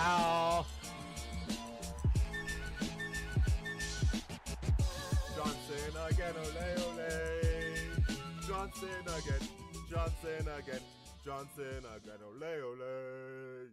how. Johnson again, ole ole. Johnson again. Johnson again. Johnson again, ole ole.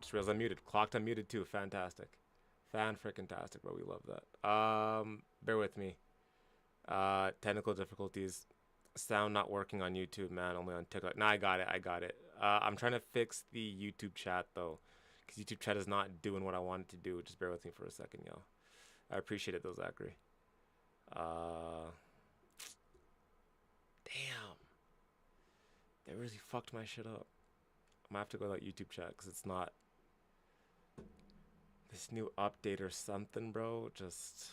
Just realized I'm muted. Clocked I'm muted too. Fantastic. Fan-frickin-tastic, bro. We love that. Bear with me. Technical difficulties. Sound not working on YouTube, man. Only on TikTok. Nah, I got it. I got it. I'm trying to fix the YouTube chat, though. Because YouTube chat is not doing what I want it to do. Just bear with me for a second, yo. I appreciate it, though, Zachary. Damn. They really fucked my shit up. I'm gonna have to go to that YouTube chat because it's not this new update or something, bro. Just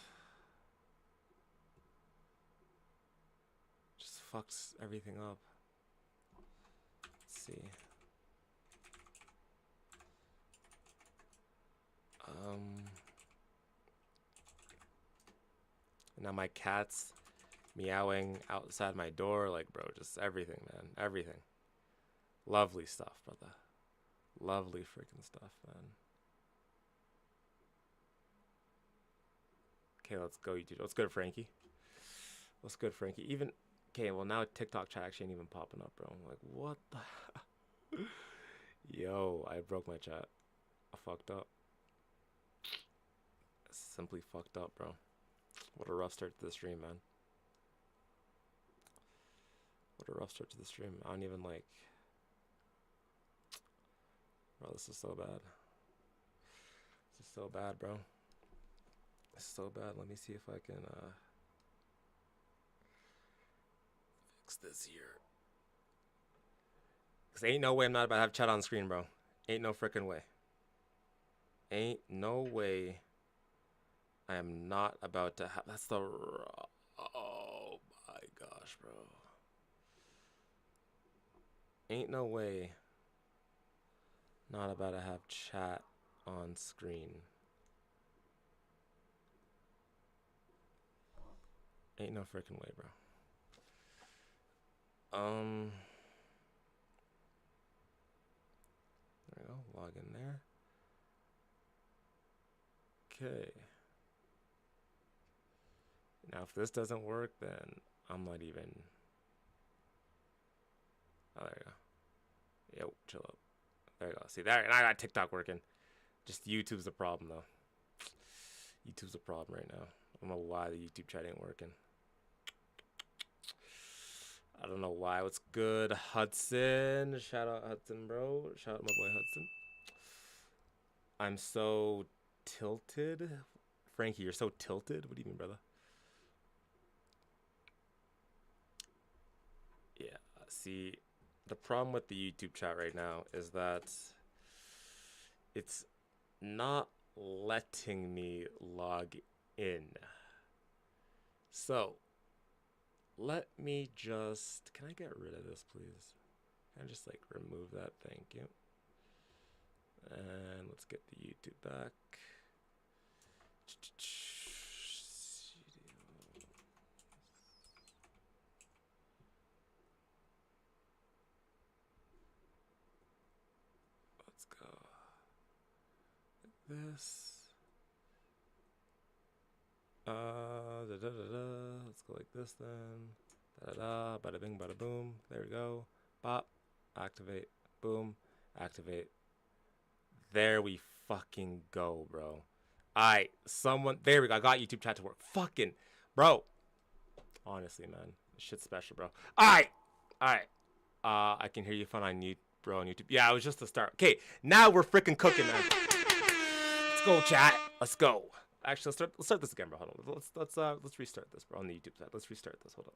fucks everything up. Let's see. Now my cat's meowing outside my door, like, bro, just everything, man. Everything. Lovely stuff, brother. Lovely freaking stuff, man. Okay, let's go, YouTube. What's good, Frankie? What's good, Frankie? Even, okay, well, now TikTok chat actually ain't even popping up, bro. I'm like, what the? Yo, I broke my chat. I fucked up. Simply fucked up, bro. What a rough start to the stream, man. What a rough start to the stream. I don't even like. Bro, this is so bad. This is so bad, bro. This is so bad. Let me see if I can fix this here. Cause ain't no way I'm not about to have chat on screen, bro. Ain't no freaking way. Ain't no way I am not about to have. That's the. Oh my gosh, bro. Ain't no way not about to have chat on screen. Ain't no freaking way, bro. There we go. Log in there. Okay. Now, if this doesn't work, then I'm not even. Oh, there you go. Yo, chill up. There you go. See, there, and I got TikTok working. Just YouTube's the problem, though. YouTube's the problem right now. I don't know why the YouTube chat ain't working. I don't know why. What's good, Hudson? Shout out Hudson, bro. Shout out my boy Hudson. I'm so tilted. Frankie, you're so tilted? What do you mean, brother? Yeah, see, the problem with the YouTube chat right now is that it's not letting me log in. So, let me just, can I get rid of this, please? Can I just like remove that? Thank you. And let's get the YouTube back. Let's go. This. Let's go like this then. Da da da. Bada bing, bada boom. There we go. Bop. Activate. Boom. Activate. There we fucking go, bro. Alright, someone. There we go. I got YouTube chat to work. Fucking. Bro. Honestly, man. Shit's special, bro. Alright. Alright. I can hear you fine on YouTube, bro, on YouTube. Yeah, it was just the start. Okay, now we're freaking cooking, man. Let's go, chat. Let's go. Actually, let's start this again, bro. Hold on. Let's restart this, bro, on the YouTube side. Let's restart this. Hold on.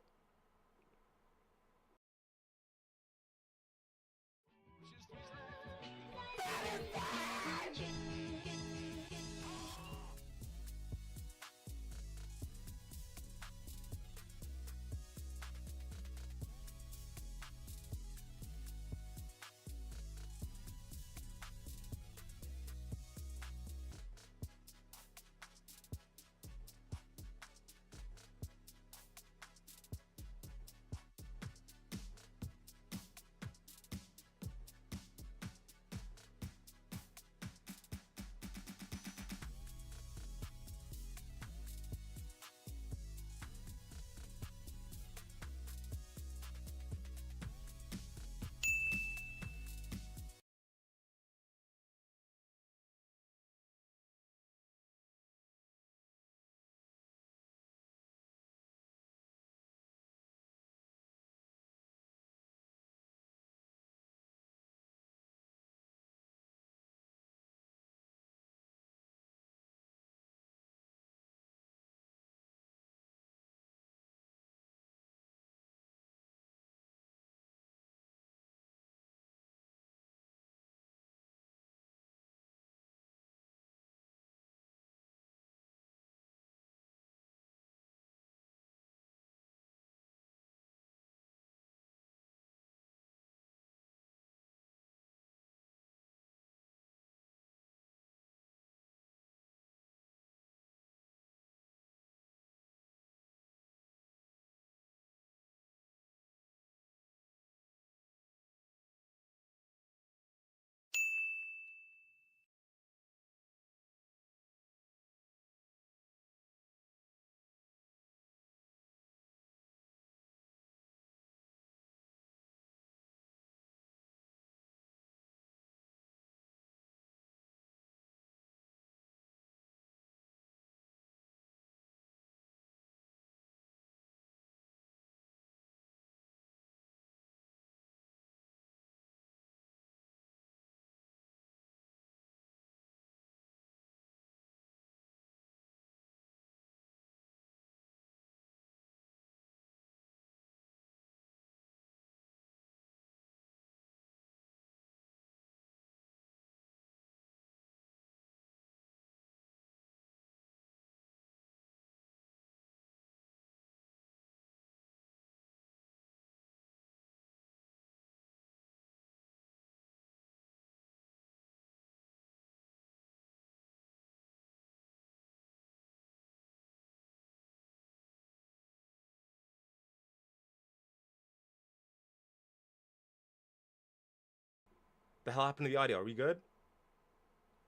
The hell happened to the audio? Are we good?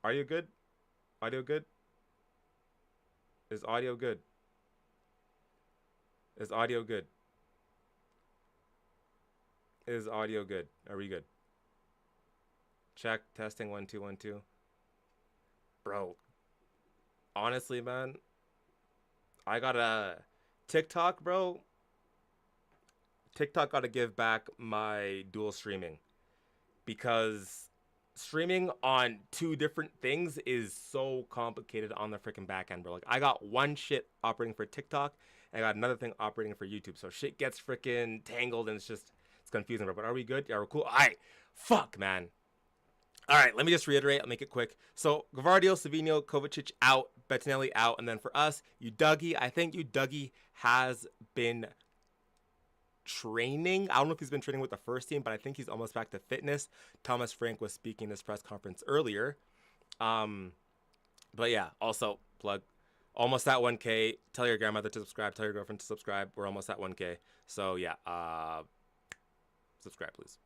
Are you good? Audio good? Is audio good? Is audio good? Is audio good? Are we good? Check. Testing. 1 2 1 2. Bro, honestly, man, I got a TikTok, bro. TikTok got to give back my dual streaming because streaming on two different things is so complicated on the freaking back end, bro. Like, I got one shit operating for TikTok and I got another thing operating for YouTube. So shit gets freaking tangled and it's confusing, bro. But are we good? Yeah, we're cool. All right. Fuck, man. All right, let me just reiterate. I'll make it quick. So, Gavardio, Savino, Kovacic out, Bettinelli out. And then for us, Uduggy. I think Uduggy has been training. I don't know if he's been training with the first team, but I think he's almost back to fitness. Thomas Frank was speaking in his press conference earlier. But yeah, also, plug. Almost at 1K. Tell your grandmother to subscribe. Tell your girlfriend to subscribe. We're almost at 1K. So yeah, subscribe, please.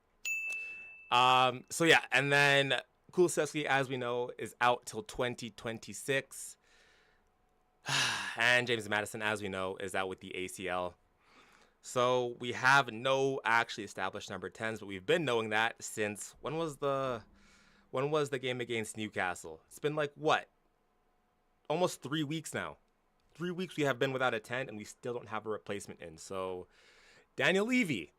So yeah, and then Kulusevski, as we know, is out till 2026. And James Madison, as we know, is out with the ACL. So we have no actually established number 10s, but we've been knowing that since when was the game against Newcastle? It's been like what? Almost 3 weeks now. 3 weeks we have been without a 10 and we still don't have a replacement in. So Daniel Levy.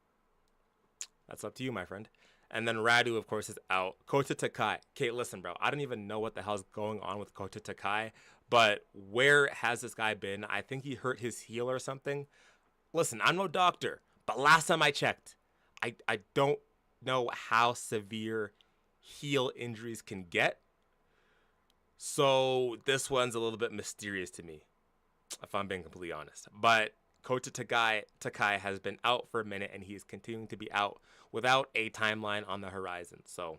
That's up to you, my friend. And then Radu, of course, is out. Kota Takai. Okay, listen, bro. I don't even know what the hell's going on with Kota Takai, but where has this guy been? I think he hurt his heel or something. Listen, I'm no doctor, but last time I checked, I don't know how severe heel injuries can get. So this one's a little bit mysterious to me, if I'm being completely honest. But Kota Takai has been out for a minute, and he's continuing to be out without a timeline on the horizon. So,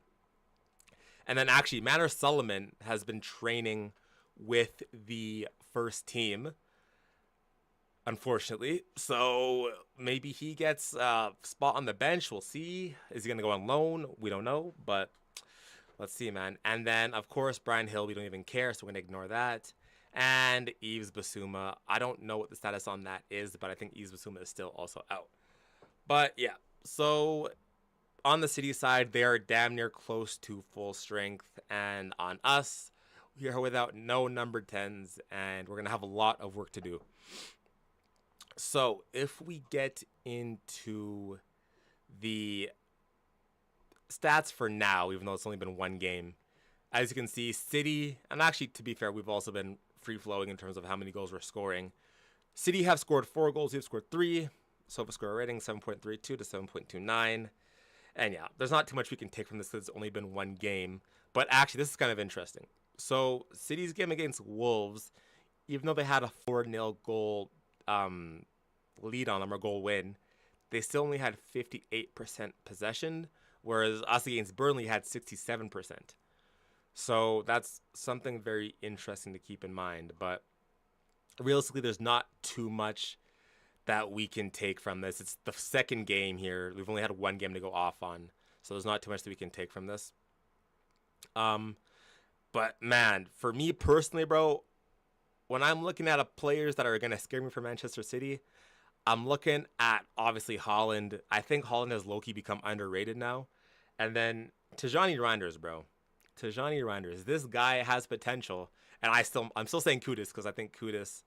and then actually, Manor Solomon has been training with the first team, unfortunately. So maybe he gets a spot on the bench. We'll see. Is he going to go on loan? We don't know, but let's see, man. And then, of course, Brian Hill, we don't even care, so we're going to ignore that. And Yves Bissouma, I don't know what the status on that is, but I think Yves Bissouma is still also out. But yeah, so on the City side, they are damn near close to full strength. And on us, we are without no number 10s, and we're going to have a lot of work to do. So if we get into the stats for now, even though it's only been one game, as you can see, City, and actually, to be fair, we've also been free-flowing in terms of how many goals we're scoring. City have scored 4 goals. We've scored 3. SofaScore rating, 7.32 to 7.29. And yeah, there's not too much we can take from this because it's only been one game. But actually, this is kind of interesting. So, City's game against Wolves, even though they had a 4-0 goal lead on them, or goal win, they still only had 58% possession, whereas us against Burnley had 67%. So that's something very interesting to keep in mind. But realistically, there's not too much that we can take from this. It's the second game here. We've only had one game to go off on. So there's not too much that we can take from this. But man, for me personally, bro, when I'm looking at players that are going to scare me for Manchester City, I'm looking at, obviously, Haaland. I think Haaland has low-key become underrated now. And then Tijani Reinders, bro. Tijani Reinders. This guy has potential. And I'm still saying Kudus because I think Kudus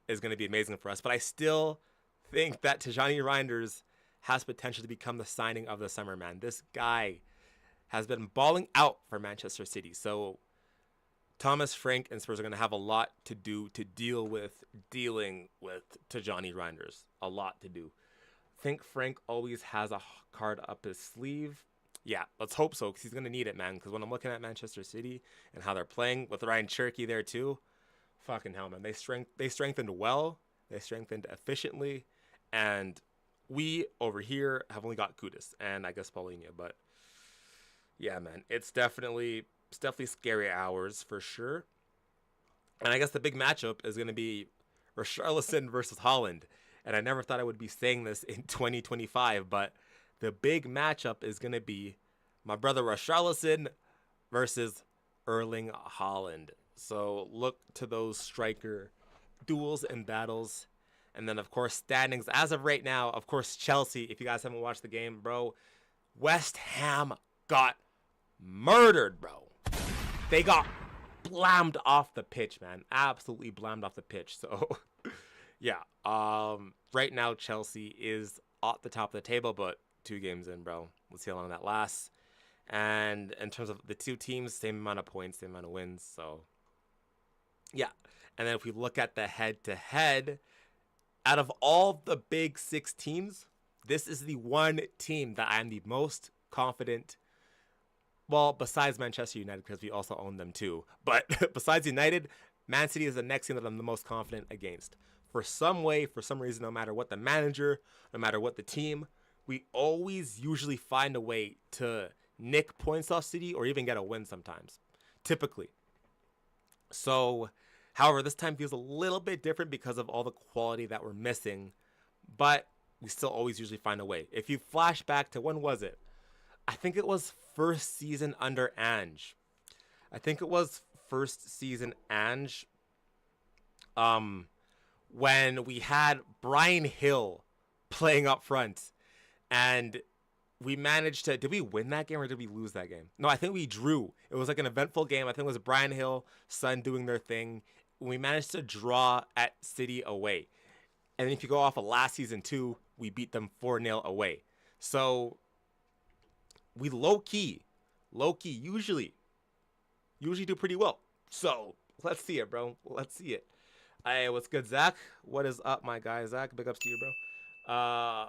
is going to be amazing for us. But I still think that Tijani Reinders has potential to become the signing of the summer, man. This guy has been balling out for Manchester City. So Thomas Frank and Spurs are going to have a lot to do to dealing with Tijani Reinders. A lot to do. I think Frank always has a card up his sleeve. Yeah, let's hope so, because he's going to need it, man. Because when I'm looking at Manchester City and how they're playing, with Ryan Cherky there too, fucking hell, man. They strengthened well. They strengthened efficiently. And we, over here, have only got Kudus and I guess Paulinho. But yeah, man, it's definitely scary hours for sure. And I guess the big matchup is going to be Richarlison versus Haaland. And I never thought I would be saying this in 2025, but the big matchup is going to be My brother Richarlison versus Erling Haaland. So look to those striker duels and battles. And then, of course, standings as of right now. Of course, Chelsea. If you guys haven't watched the game, bro, West Ham got murdered, bro. They got blammed off the pitch, man. Absolutely blammed off the pitch. So, yeah. Right now, Chelsea is at the top of the table, but 2 games in, bro. Let's see how long that lasts. And in terms of the 2 teams, same amount of points, same amount of wins. So, yeah. And then if we look at the head-to-head, out of all the big 6 teams, this is the one team that I am the most confident. Well, besides Manchester United, because we also own them too. But besides United, Man City is the next team that I'm the most confident against. For some way, for some reason, no matter what the manager, no matter what the team, we always usually find a way to nick points off City or even get a win sometimes. Typically. So, however, this time feels a little bit different because of all the quality that we're missing. But we still always usually find a way. If you flash back to, when was it? I think it was first season under Ange. I think it was first season Ange. When we had Brian Hill playing up front, and we managed to, did we win that game or did we lose that game? No, I think we drew. It was like an eventful game. I think it was Brian Hill, Son doing their thing. We managed to draw at City away. And then if you go off of last season too, we beat them 4-0 away. So we low-key, usually do pretty well. So let's see it, bro. Let's see it. Hey, what's good, Zach? What is up, my guy, Zach? Big ups to you, bro.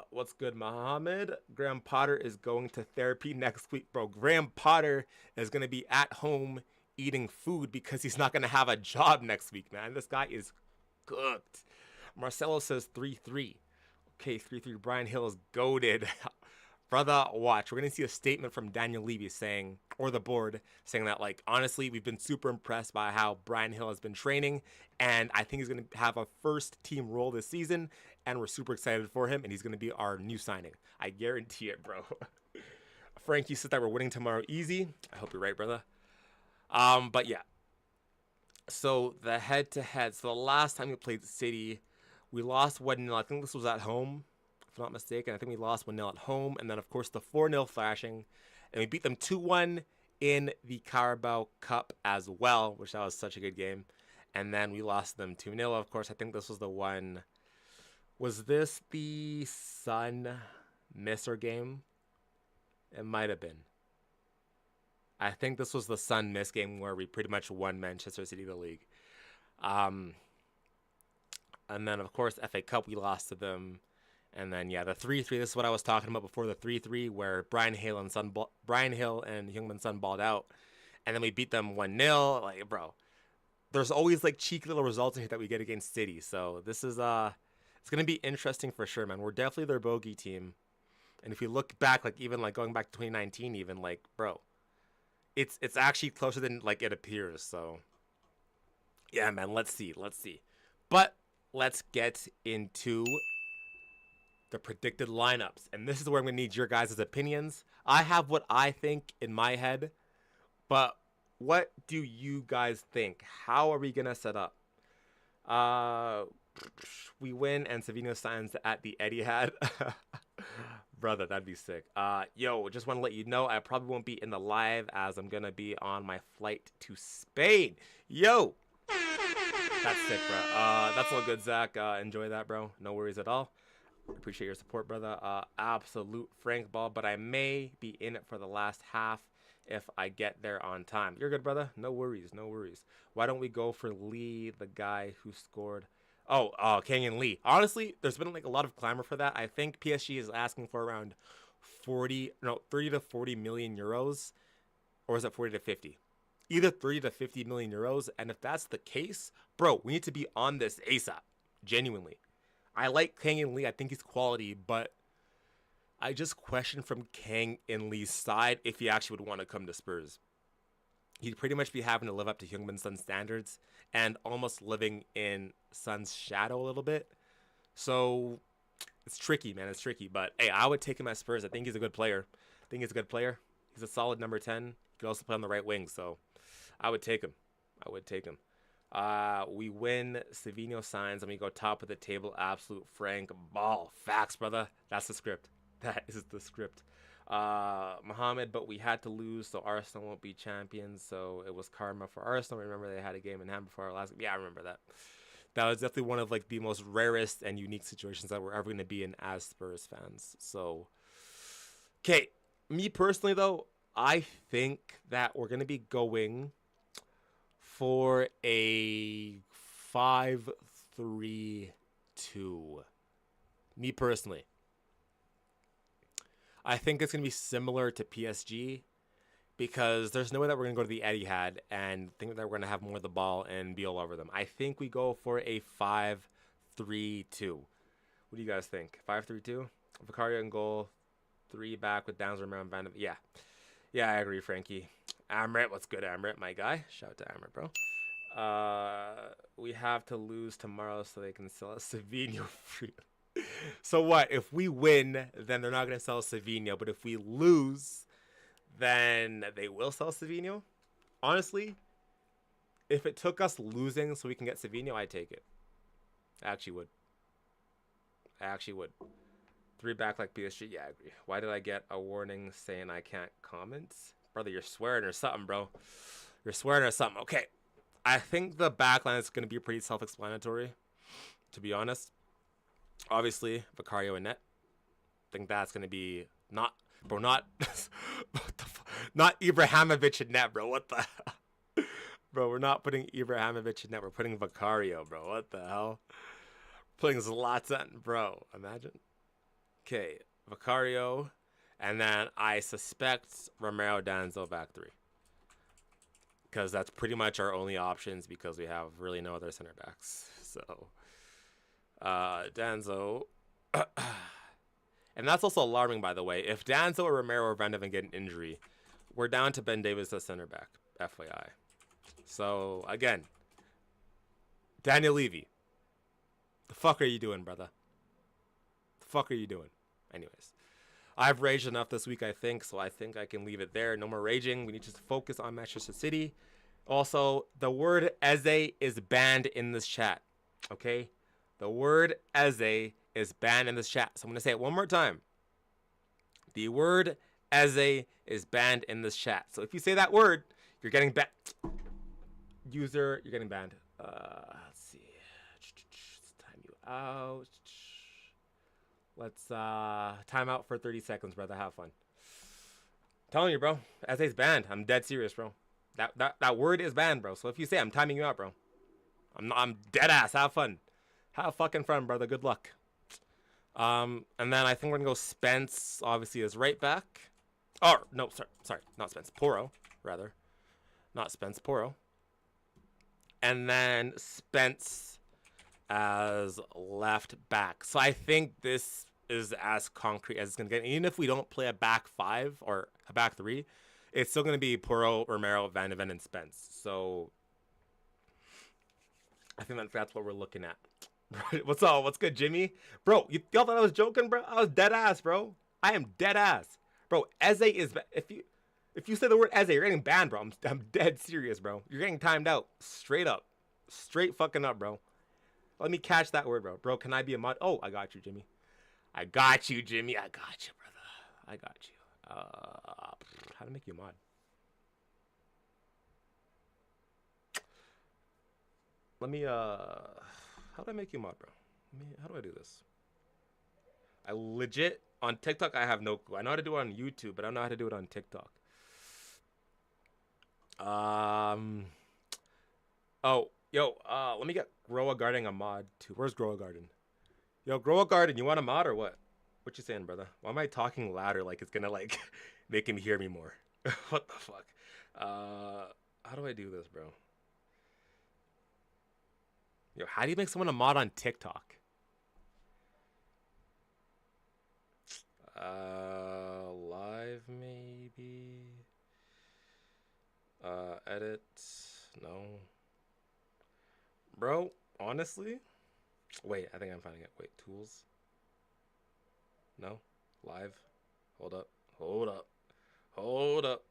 What's good, Mohammed? Graham Potter is going to therapy next week, bro. Graham Potter is going to be at home eating food because he's not going to have a job next week, man. This guy is cooked. Marcelo says 3-3. Okay, 3-3. Brian Hill is goated. Brother, watch. We're going to see a statement from Daniel Levy saying, or the board, saying that, like, honestly, we've been super impressed by how Brian Hill has been training, and I think he's going to have a first team role this season, and we're super excited for him, and he's going to be our new signing. I guarantee it, bro. Frank, you said that we're winning tomorrow easy. I hope you're right, brother. But yeah. So the head-to-head. So the last time we played City, we lost 1-0. I think this was at home, if I'm not mistaken. I think we lost 1-0 at home. And then, of course, the 4-0 thrashing. And we beat them 2-1 in the Carabao Cup as well, which that was such a good game. And then we lost them 2-0. Of course, I think this was the one. Was this the Sun Misser game? It might have been. I think this was the Sun Miss game where we pretty much won Manchester City the league. And then, of course, FA Cup, we lost to them. And then, yeah, the 3-3, this is what I was talking about before, the 3-3, where Brian Hill and Heung-min Son balled out. And then we beat them 1-0. Like, bro, there's always, like, cheeky little results in here that we get against City. So this is, it's going to be interesting for sure, man. We're definitely their bogey team. And if you look back, like, even, like, going back to 2019 even, like, bro, it's actually closer than, like, it appears. So, yeah, man, let's see. But let's get into the predicted lineups. And this is where I'm going to need your guys' opinions. I have what I think in my head, but what do you guys think? How are we going to set up? We win and Savino signs at the Etihad. Brother, that'd be sick. Yo, just want to let you know I probably won't be in the live as I'm going to be on my flight to Spain. Yo! That's sick, bro. That's all good, Zach. Enjoy that, bro. No worries at all. Appreciate your support, brother. Absolute Frank ball, but I may be in it for the last half if I get there on time. You're good, brother. No worries. Why don't we go for Lee, the guy who scored? Oh, Kang Lee. Honestly, there's been like a lot of clamor for that. I think PSG is asking for around 30 to 40 million euros, or is it 40 to 50? Either 30 to 50 million euros. And if that's the case, bro, we need to be on this ASAP. Genuinely. I like Kang Lee. I think he's quality, but I just question from Kang Lee's side if he actually would want to come to Spurs. He'd pretty much be having to live up to Heung-min Son's standards and almost living in Son's shadow a little bit. So it's tricky, man. It's tricky. But, hey, I would take him at Spurs. I think he's a good player. He's He's a solid number 10. He could also play on the right wing, so I would take him. I would take him. We win. Savinho signs, and we go top of the table. Absolute Frank ball. Facts, brother. That's the script. That is the script. Mohammed, but we had to lose, so Arsenal won't be champions. So it was karma for Arsenal. Remember, they had a game in hand before our last game. Yeah, I remember that. That was definitely one of like the most rarest and unique situations that we're ever going to be in as Spurs fans. So, okay, me personally though, I think that we're going to be going for a 5-3-2. Me personally. I think it's going to be similar to PSG because there's no way that we're going to go to the Etihad and think that we're going to have more of the ball and be all over them. I think we go for a 5-3-2. What do you guys think? 5-3-2? Vicario in goal, 3 back with Downs, Romero, and Van. Yeah. Yeah, I agree, Frankie. Amrit, what's good, Amrit, my guy? Shout out to Amrit, bro. We have to lose tomorrow so they can sell us Savinho free. So what? If we win, then they're not going to sell Savinho. But if we lose, then they will sell Savinho. Honestly, if it took us losing so we can get Savinho, I'd take it. I actually would. 3 back like PSG. Yeah, I agree. Why did I get a warning saying I can't comment? Brother, you're swearing or something, bro. You're swearing or something. Okay. I think the backline is going to be pretty self-explanatory, to be honest. Obviously, Vicario and net. I think that's going to be not not Ibrahimovic in net, bro. What the hell? Bro, we're not putting Ibrahimovic in net. We're putting Vicario, bro. What the hell? Putting Zlatan, bro. Imagine. Okay, Vicario. And then I suspect Romero, Danzo back 3. Because that's pretty much our only options because we have really no other center backs. So, Danzo. And that's also alarming, by the way. If Danzo or Romero or Van de Ven get an injury, we're down to Ben Davis as center back, FYI. So, again, Daniel Levy. The fuck are you doing, brother? The fuck are you doing? Anyways. I've raged enough this week, I think, so I think I can leave it there. No more raging. We need to focus on Manchester City. Also, the word Eze is banned in this chat. Okay? The word Eze is banned in this chat. So I'm going to say it one more time. The word Eze is banned in this chat. So if you say that word, you're getting banned. User, you're getting banned. Let's see. Let's time you out. Let's time out for 30 seconds, brother. Have fun. I'm telling you, bro. Eze's banned. I'm dead serious, bro. That word is banned, bro. So if you say I'm timing you out, bro. I'm dead ass. Have fun. Have fucking fun, brother. Good luck. And then I think we're gonna go Spence, obviously, as right back. Oh no, sorry, not Spence. Porro, rather. Not Spence, Porro. And then Spence as left back. So I think this is as concrete as it's going to get. Even if we don't play a back 5 or a back 3, it's still going to be Porro, Romero, Van de Ven, and Spence. So I think that's what we're looking at. What's up? What's good, Jimmy? Bro, y'all thought I was joking, bro? I was dead ass, bro. I am dead ass. Bro, Eze is... If you say the word Eze, you're getting banned, bro. I'm dead serious, bro. You're getting timed out. Straight up. Straight fucking up, bro. Let me catch that word, bro. Bro, can I be a mod? Oh, I got you, Jimmy. I got you, Jimmy. I got you, brother. I got you. How to make you a mod? Let me, how do I make you a mod, bro? How do I do this? I legit, on TikTok, I have no clue. I know how to do it on YouTube, but I don't know how to do it on TikTok. Oh, yo, let me get Grow a Garden a mod too. Where's Grow a Garden? Yo, Grow a Garden, you want a mod or what? What you saying, brother? Why am I talking louder like it's gonna, like, make him hear me more? What the fuck? How do I do this, bro? Yo, how do you make someone a mod on TikTok? Live maybe? Edit? No. Bro, honestly? Wait, I think I'm finding it. Wait, tools? No? Live? Hold up. Hold up. Hold up.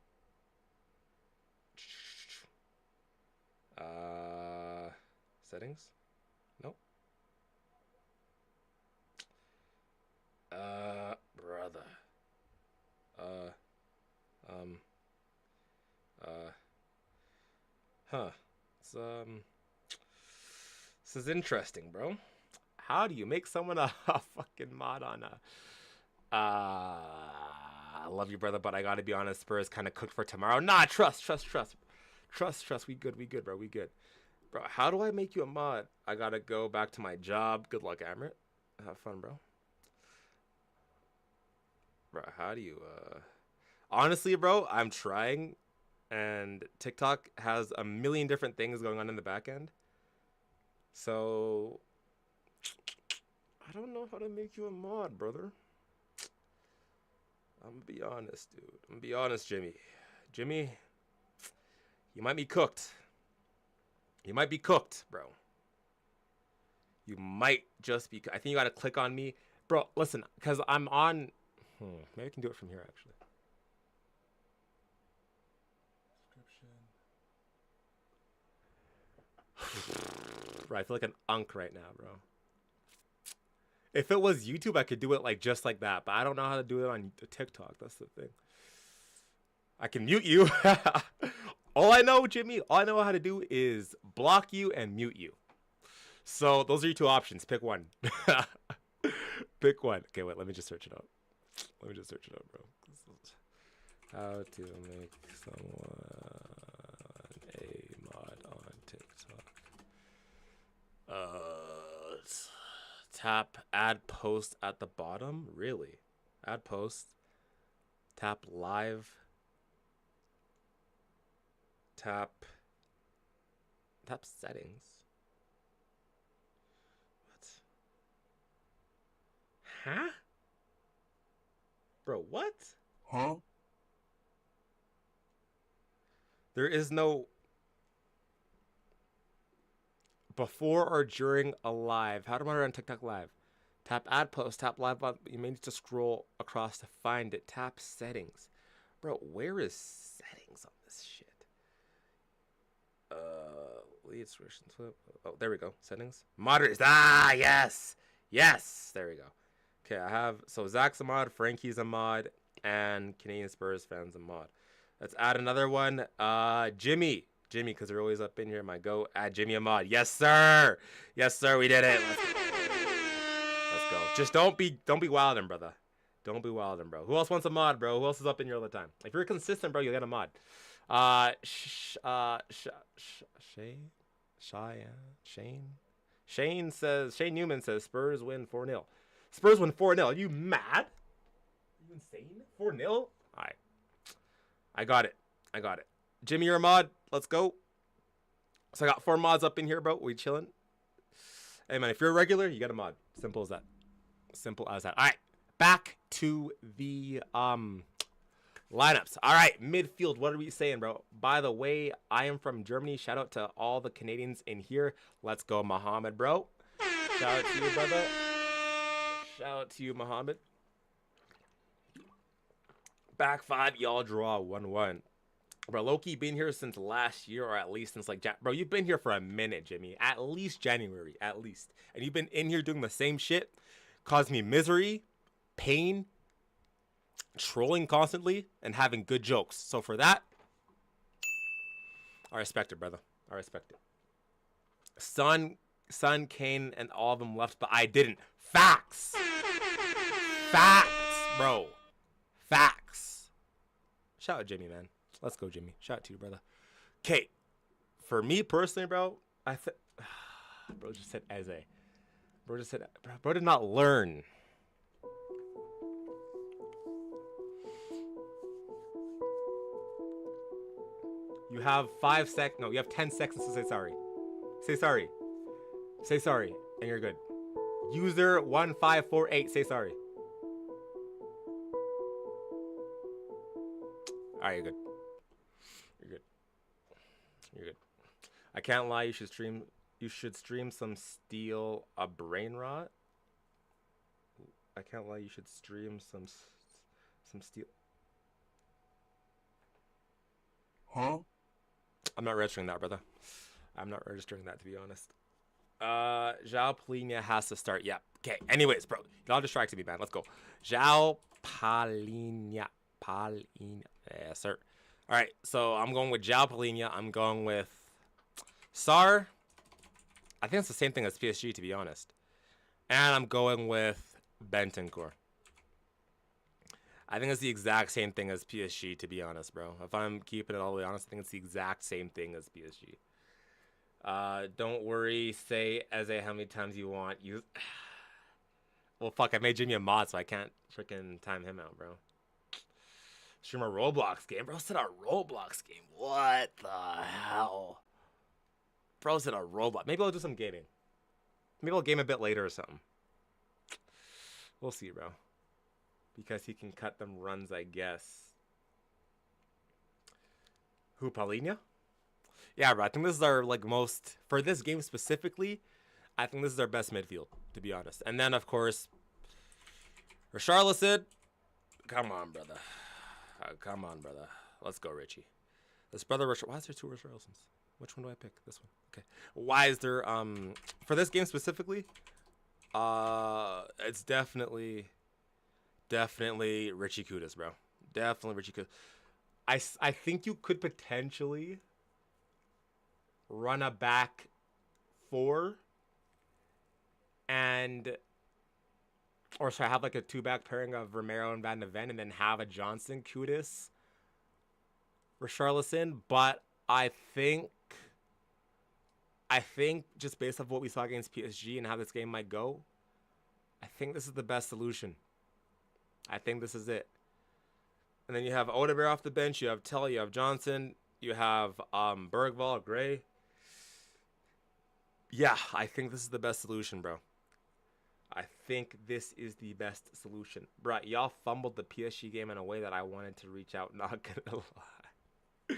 Settings? Nope. Brother. Uh, um, uh, huh. It's, this is interesting, bro. How do you make someone a fucking mod on a, I love you, brother, but I gotta be honest, Spurs kind of cooked for tomorrow. Nah, trust. We good, bro. We good. Bro, how do I make you a mod? I gotta go back to my job. Good luck, Amrit. Have fun, bro. Bro, how do you, honestly, bro, I'm trying, and TikTok has a million different things going on in the back end. So, I don't know how to make you a mod, brother. I'm gonna be honest, dude. I'm gonna be honest, Jimmy. Jimmy, you might be cooked. You might be cooked, bro. You might just be. I think you gotta click on me, bro. Listen, because I'm on. Maybe I can do it from here, actually. Bro, I feel like an unk right now, bro. If it was YouTube, I could do it like just like that, but I don't know how to do it on TikTok. That's the thing. I can mute you. All I know, Jimmy, all I know how to do is block you and mute you. So those are your two options. Pick one. Pick one. Okay, wait. Let me just search it up. Let me just search it up, bro. How to make someone a mod on TikTok. Tap add post at the bottom. Really? Add post. Tap live. Tap settings. What? Huh? Bro, what? Huh? There is no before or during a live. How do I run TikTok live? Tap add post, tap live button. You may need to scroll across to find it. Tap settings. Bro, where is settings on this shit? Lead description flip. Oh, there we go. Settings. Moderators. Ah, yes. Yes. There we go. Okay, I have, so Zach's a mod, Frankie's a mod, and Canadian Spurs fans a mod. Let's add another one. Jimmy, because they're always up in here. My go. Add Jimmy a mod. Yes, sir. Yes, sir. We did it. Let's go. Just don't be wildin', brother. Don't be wildin', bro. Who else wants a mod, bro? Who else is up in here all the time? If you're consistent, bro, you'll get a mod. Shane Newman says Spurs win 4-0. Spurs win 4-0. Are you mad? Are you insane? 4-0? All right. I got it. Jimmy, you're a mod. Let's go. So I got 4 mods up in here, bro. We chilling. Hey, man, if you're a regular, you got a mod. Simple as that. Simple as that. All right. Back to the lineups. All right, midfield. What are we saying, bro? By the way, I am from Germany. Shout out to all the Canadians in here. Let's go, Mohammed, bro. Shout out to you, brother. Shout out to you, Mohammed. Back 5, y'all draw 1-1. Bro, Loki been here since last year, or at least since like bro, you've been here for a minute, Jimmy. At least January, at least. And you've been in here doing the same shit. Caused me misery, pain, trolling constantly, and having good jokes. So for that, I respect it, brother. I respect it. Son, Kane, and all of them left, but I didn't. Facts. Facts, bro. Facts. Shout out Jimmy, man. Let's go, Jimmy. Shout out to you, brother. Okay. For me personally, bro, bro just said Eze. Bro did not learn. You have 5 seconds. No, you have 10 seconds to say sorry. Say sorry. Say sorry, and you're good. User 1548, say sorry. Alright, you're good. You're good. I can't lie, you should stream some Steel a Brain Rot. I can't lie, you should stream some Steel. I'm not registering that, brother. I'm not registering that, to be honest. João Palhinha has to start. Yeah. Okay. Anyways, bro, y'all distracted me, man. Let's go. João Palhinha. Palhinha. Yes, sir. All right. So I'm going with João Palhinha. I'm going with Sar. I think it's the same thing as PSG, to be honest. And I'm going with Bentancur. I think it's the exact same thing as PSG, to be honest, bro. If I'm keeping it all the way honest, I think it's the exact same thing as PSG. Don't worry. Say Eze how many times you want. You. Well, fuck. I made Jimmy a mod, so I can't freaking time him out, bro. Stream a Roblox game, bro. Said a Roblox game. What the hell, bro? Said a Roblox. Maybe I'll do some gaming. Maybe I'll game a bit later or something. We'll see, bro. Because he can cut them runs, I guess. Who, Palhinha? Yeah, bro. I think this is our most for this game specifically. I think this is our best midfield, to be honest. And then, of course, Richarlison. Come on, brother. Come on, brother. Let's go, Richie. This brother Richard. Why is there two Richarlisons? Which one do I pick? This one. Okay. Why is there for this game specifically? It's definitely Richie Kudus, bro. Definitely Richie Kudus. I think you could potentially run a back four or sorry, have like a two-back pairing of Romero and Van de Ven and then have a Johnson, Kudus, Richarlison. But I think just based off what we saw against PSG and how this game might go, I think this is the best solution. I think this is it. And then you have Odegaard off the bench. You have Tell. You have Johnson. You have Bergvall, Gray. Yeah, I think this is the best solution, bro. I think this is the best solution. Bro, y'all fumbled the PSG game in a way that I wanted to reach out. Not gonna lie.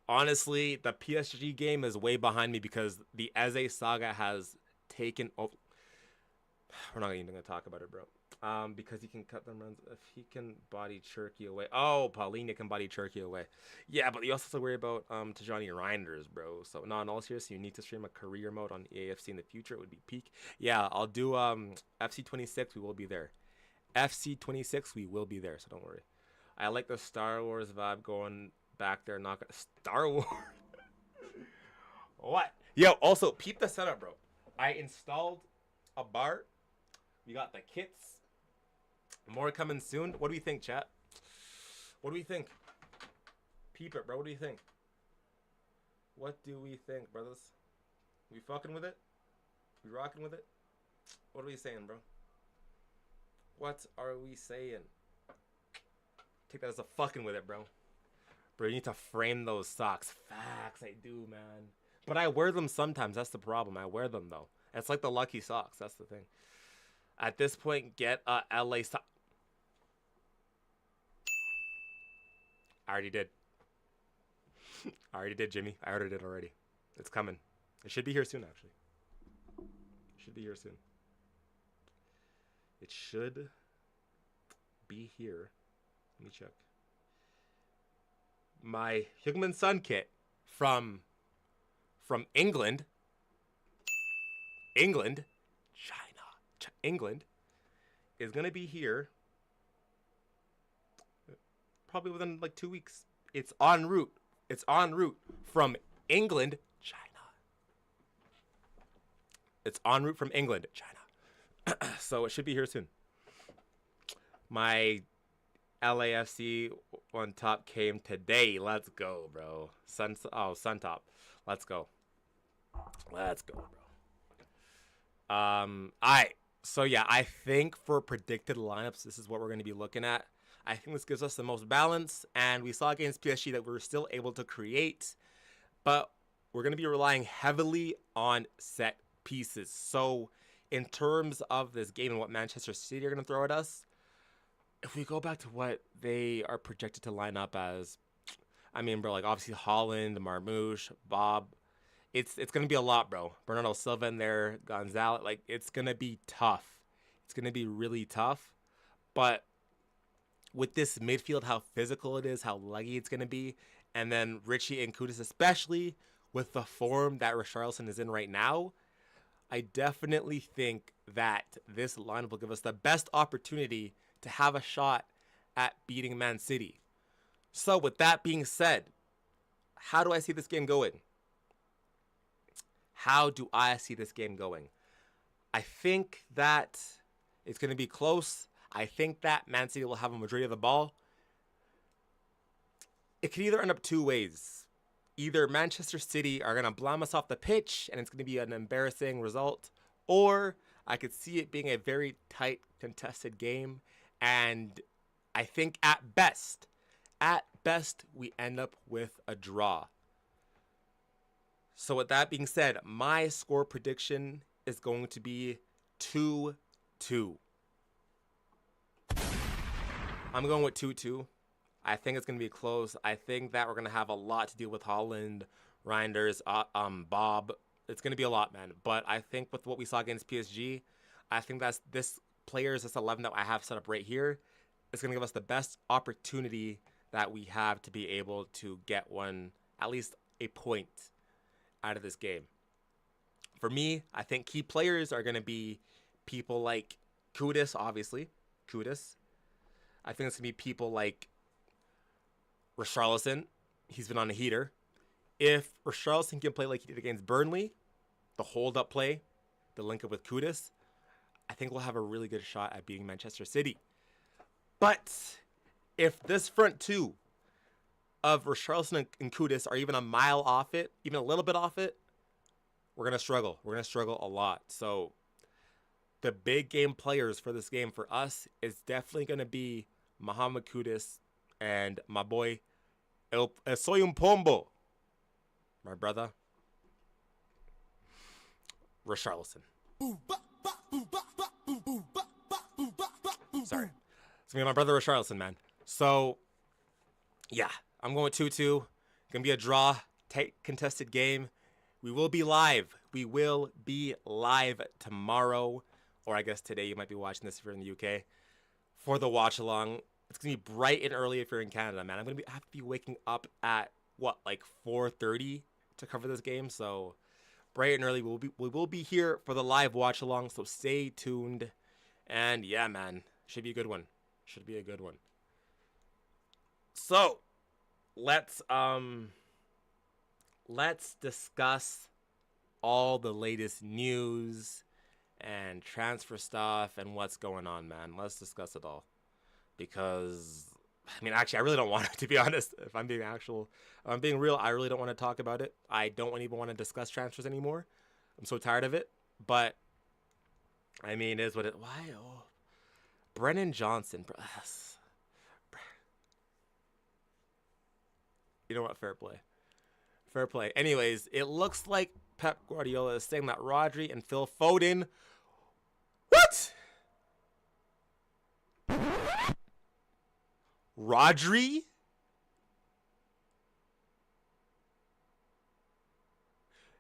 Honestly, the PSG game is way behind me because the Eze saga has taken... Oh, we're not even going to talk about it, bro. Because he can cut them runs. If he can body Cherky away. Oh, Palhinha can body Cherky away. Yeah, but you also have to worry about Tajani Reinders, bro. So, no, in all seriousness, you need to stream a career mode on AFC in the future. It would be peak. Yeah, I'll do FC26. We will be there. FC26, we will be there, so don't worry. I like the Star Wars vibe going back there. Not gonna... Star Wars? What? Yo, also, peep the setup, bro. I installed a bar. We got the kits. More coming soon. What do you think, chat? What do we think? Peep it, bro. What do you think? What do we think, brothers? We fucking with it? We rocking with it? What are we saying, bro? What are we saying? Take that as a fucking with it, bro. Bro, you need to frame those socks. Facts, I do, man. But I wear them sometimes. That's the problem. I wear them, though. It's like the lucky socks. That's the thing. At this point, get a LA sock. I already did. I already did, Jimmy. I ordered it already. It's coming. It should be here soon, actually. It should be here soon. It should be here. Let me check. My Hugman Sun kit from England. England is going to be here probably within like 2 weeks. It's en route. It's en route from England, China. It's en route from England, China. So it should be here soon. My LAFC on top came today. Let's go, bro. Sun top. Let's go. Let's go, bro. Alright. So yeah, I think for predicted lineups, this is what we're going to be looking at. I think this gives us the most balance, and we saw against PSG that we were still able to create, but we're going to be relying heavily on set pieces. So in terms of this game and what Manchester City are going to throw at us, if we go back to what they are projected to line up as, I mean, bro, like obviously Holland, Marmouche, Bob, it's going to be a lot, bro. Bernardo Silva in there, Gonzalez, like it's going to be tough. It's going to be really tough. But with this midfield, how physical it is, how leggy it's going to be, And then Richie and Kudus, especially with the form that Richarlison is in right now, I definitely think that this lineup will give us the best opportunity to have a shot at beating Man City. So with that being said, how do I see this game going? How do I see this game going? I think that it's going to be close. I think that Man City will have a majority of the ball. It could either end up two ways. Either Manchester City are going to blame us off the pitch and it's going to be an embarrassing result, or I could see it being a very tight, contested game. And I think at best, we end up with a draw. So with that being said, my score prediction is going to be 2-2. I'm going with 2-2. I think it's going to be close. I think that we're going to have a lot to deal with Holland, Reinders, Bob. It's going to be a lot, man. But I think with what we saw against PSG, I think that's this 11 that I have set up right here is going to give us the best opportunity that we have to be able to get one, at least a point out of this game. For me, I think key players are going to be people like Kudus, obviously. Kudus. I think it's going to be people like Richarlison. He's been on a heater. If Richarlison can play like he did against Burnley, the hold-up play, the link up with Kudus, I think we'll have a really good shot at beating Manchester City. But if this front two of Richarlison and Kudus are even a mile off it, even a little bit off it, we're going to struggle. We're going to struggle a lot. So the big game players for this game for us is definitely going to be Mohamed Kudus and my boy Soy un Pombo, my brother Richarlison. Sorry. It's me and my brother Richarlison, man. So, yeah, I'm going 2-2. Gonna be a draw, tight, contested game. We will be live. We will be live tomorrow, or I guess today. You might be watching this if you're in the UK for the watch along. It's gonna be bright and early if you're in Canada, man. I have to be waking up at like 4:30 to cover this game. So bright and early, we will be here for the live watch along. So stay tuned. And yeah, man, should be a good one. Should be a good one. So let's discuss all the latest news and transfer stuff and what's going on, man. Let's discuss it all. Because, I mean, actually, I really don't want to be honest. If I'm being real, I really don't want to talk about it. I don't even want to discuss transfers anymore. I'm so tired of it. But, I mean, it is what it... Why? Oh, Brennan Johnson. You know what? Fair play. Fair play. Anyways, it looks like Pep Guardiola is saying that Rodri and Phil Foden... What? Rodri?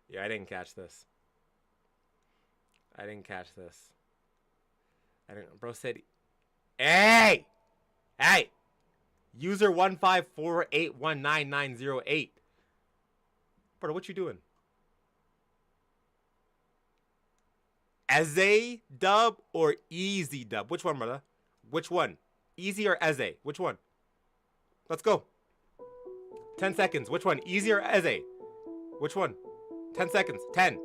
Yeah, I didn't catch this. Bro said, hey! User 154819908. Bro, what you doing? Eze dub or easy dub? Which one, brother? Which one? Easy or Eze? Which one? Let's go. 10 seconds. Which one? Easy or Eze? Which one? 10 seconds. 10.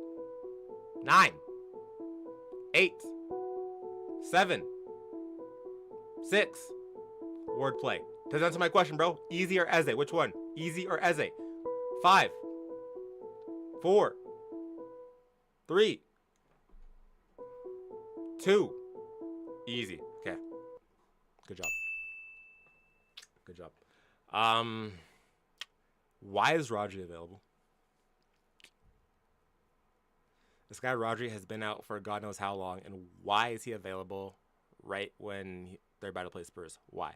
9. 8. 7. 6. Wordplay. Doesn't answer my question, bro. Easy or Eze? Which one? Easy or Eze? 5. 4. 3. 2. Easy. Okay. Good job. Good job. Why is Rodri available? This guy Rodri has been out for God knows how long, and why is he available right when they're about to play Spurs? Why?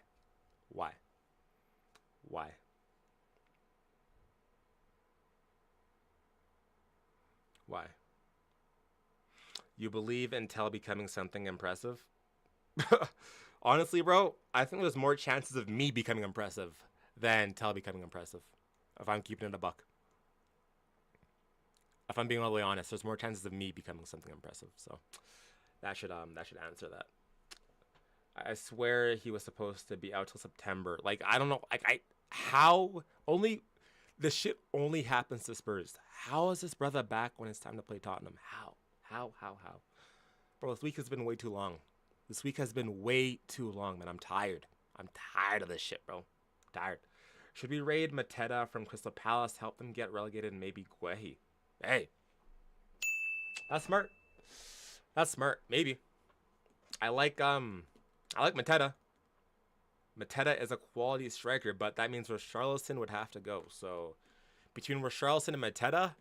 Why? Why? Why? You believe in Tel becoming something impressive? Honestly, bro, I think there's more chances of me becoming impressive than Tel becoming impressive. If I'm keeping it a buck. If I'm being all the way honest, there's more chances of me becoming something impressive. So that should answer that. I swear he was supposed to be out till September. Like, I don't know. Like, how only this shit only happens to Spurs. How is this brother back when it's time to play Tottenham? How? Bro, this week has been way too long. This week has been way too long, man. I'm tired. I'm tired of this shit, bro. Tired. Should we raid Mateta from Crystal Palace, help them get relegated, and maybe Guehi? Hey. That's smart. That's smart. Maybe. I like Mateta. Mateta is a quality striker, but that means Richarlison would have to go. So between Richarlison and Mateta,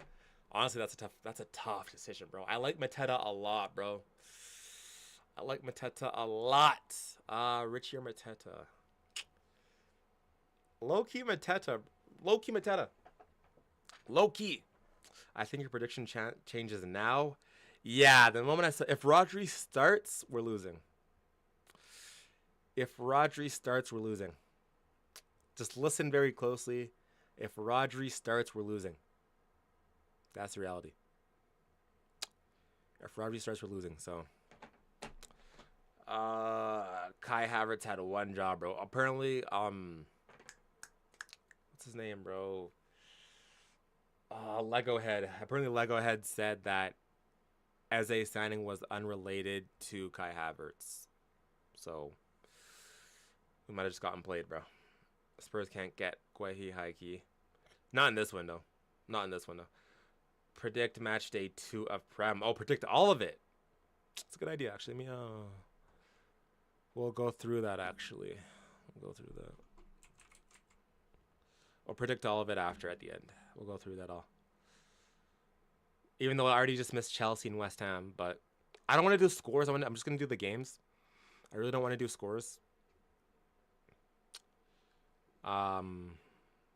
honestly, that's a tough decision, bro. I like Mateta a lot, bro. I like Mateta a lot. Richie or Mateta? Low-key Mateta. Low-key Mateta. Low-key. I think your prediction changes now. Yeah, the moment I said, if Rodri starts, we're losing. If Rodri starts, we're losing. Just listen very closely. If Rodri starts, we're losing. That's the reality. If Rodri starts, we're losing. So, Kai Havertz had one job, bro. Apparently, what's his name, bro? Lego Head. Apparently, Lego Head said that Eze signing was unrelated to Kai Havertz. So, we might have just gotten played, bro. Spurs can't get Guehi high key. Not in this window. Not in this window. Predict match day 2 of Prem. Oh, predict all of it. It's a good idea, actually. We'll go through that, actually. We'll go through that. We'll predict all of it after at the end. We'll go through that all. Even though I already just missed Chelsea and West Ham, but I don't want to do scores. I'm just going to do the games. I really don't want to do scores. But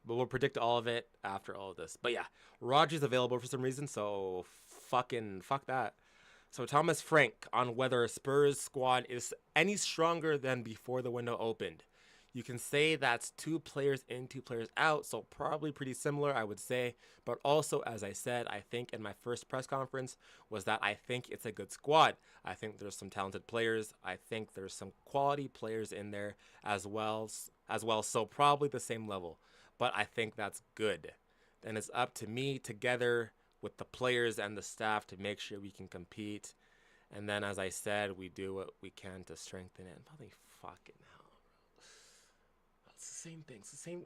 we'll predict all of it after all of this. But yeah, Rodri's available for some reason, so fuck that. So Thomas Frank on whether Spurs squad is any stronger than before the window opened. You can say that's 2 players in, 2 players out, so probably pretty similar, I would say. But also, as I said, I think in my first press conference, was that I think it's a good squad. I think there's some talented players. I think there's some quality players in there as well. So probably the same level. But I think that's good. Then it's up to me together with the players and the staff to make sure we can compete. And then, as I said, we do what we can to strengthen it. Probably fucking hell. It's the same thing.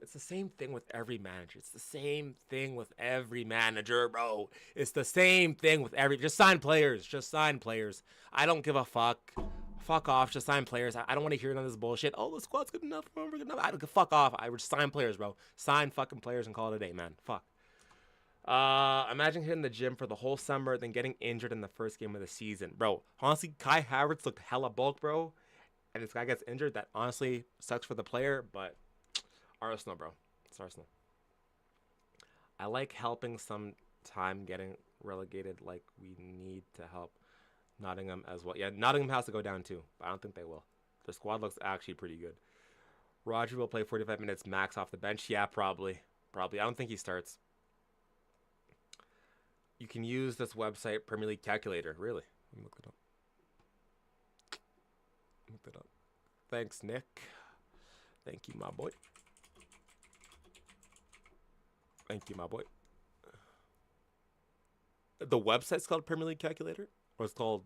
It's the same thing with every manager. It's the same thing with every manager, bro. It's the same thing with every. Just sign players. Just sign players. I don't give a fuck. Fuck off. Just sign players. I don't want to hear none of this bullshit. Oh, the squad's good enough. We're good enough. I don't fuck off. I would just sign players, bro. Sign fucking players and call it a day, man. Fuck. Imagine hitting the gym for the whole summer, then getting injured in the first game of the season, bro. Honestly, Kai Havertz looked hella bulk, bro. And this guy gets injured. That honestly sucks for the player, but. Arsenal, bro. It's Arsenal. I like helping some time getting relegated like we need to help Nottingham as well. Yeah, Nottingham has to go down too, but I don't think they will. The squad looks actually pretty good. Rodri will play 45 minutes max off the bench. Yeah, probably. Probably. I don't think he starts. You can use this website, Premier League Calculator. Really? Let me look it up. Look it up. Thanks, Nick. Thank you, my boy. Thank you, my boy. The website's called Premier League Calculator? Or it's called...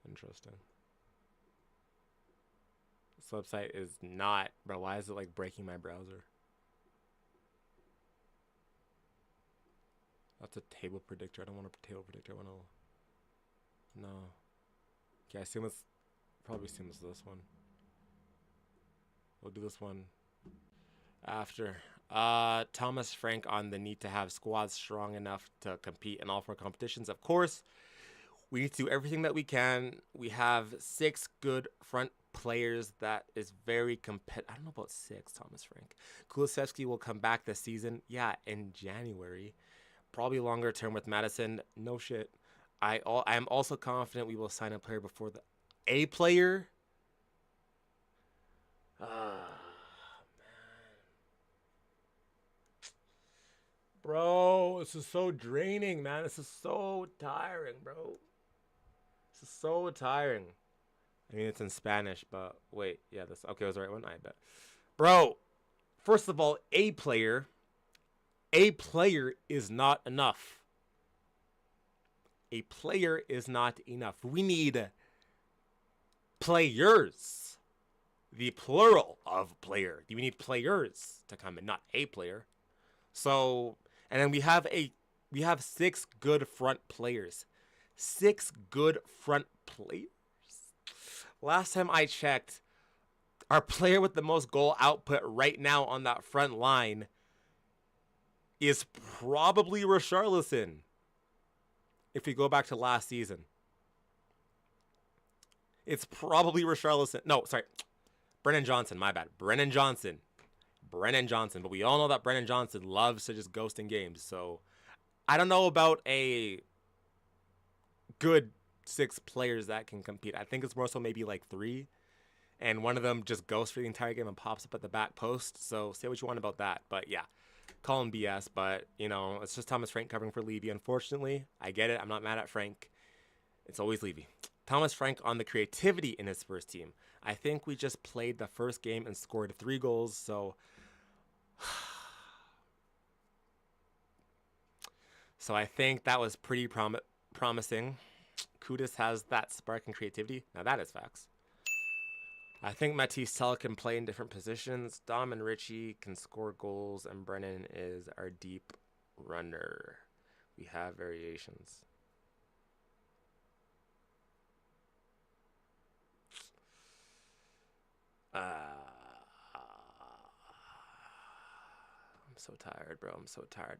Interesting. This website is not... Bro, why is it like breaking my browser? That's a table predictor. I don't want a table predictor. I want to... No. Okay, I assume it's... Probably assume it's this one. We'll do this one after. Thomas Frank on the need to have squads strong enough to compete in all 4 competitions. Of course, we need to do everything that we can. We have 6 good front players that is very competitive. I don't know about 6, Thomas Frank. Kulusevski will come back this season. Yeah, in January. Probably longer term with Madison. No shit. I am also confident we will sign a player before the a player. Bro, this is so draining, man. This is so tiring, bro. This is so tiring. I mean, it's in Spanish, but wait, yeah, this okay was the right one. I bet, bro. First of all, a player is not enough. A player is not enough. We need players. The plural of player. We need players to come in, not a player. So, and then we have 6 good front players. 6 good front players. Last time I checked, our player with the most goal output right now on that front line is probably Richarlison. If we go back to last season, it's probably Richarlison. No, sorry, Brennan Johnson. My bad, Brennan Johnson. But we all know that Brennan Johnson loves to just ghost in games. So I don't know about a good 6 players that can compete. I think it's more so maybe like 3. And one of them just ghosts for the entire game and pops up at the back post. So say what you want about that. But yeah, call him BS. But, you know, it's just Thomas Frank covering for Levy. Unfortunately, I get it. I'm not mad at Frank. It's always Levy. Thomas Frank on the creativity in his first team. I think we just played the first game and scored 3 goals. So I think that was pretty promising. Kudus has that spark and creativity. Now that is facts. I think Matisse Tell can play in different positions. Dom and Richie can score goals, and Brennan is our deep runner. We have variations. I'm so tired, bro. I'm so tired.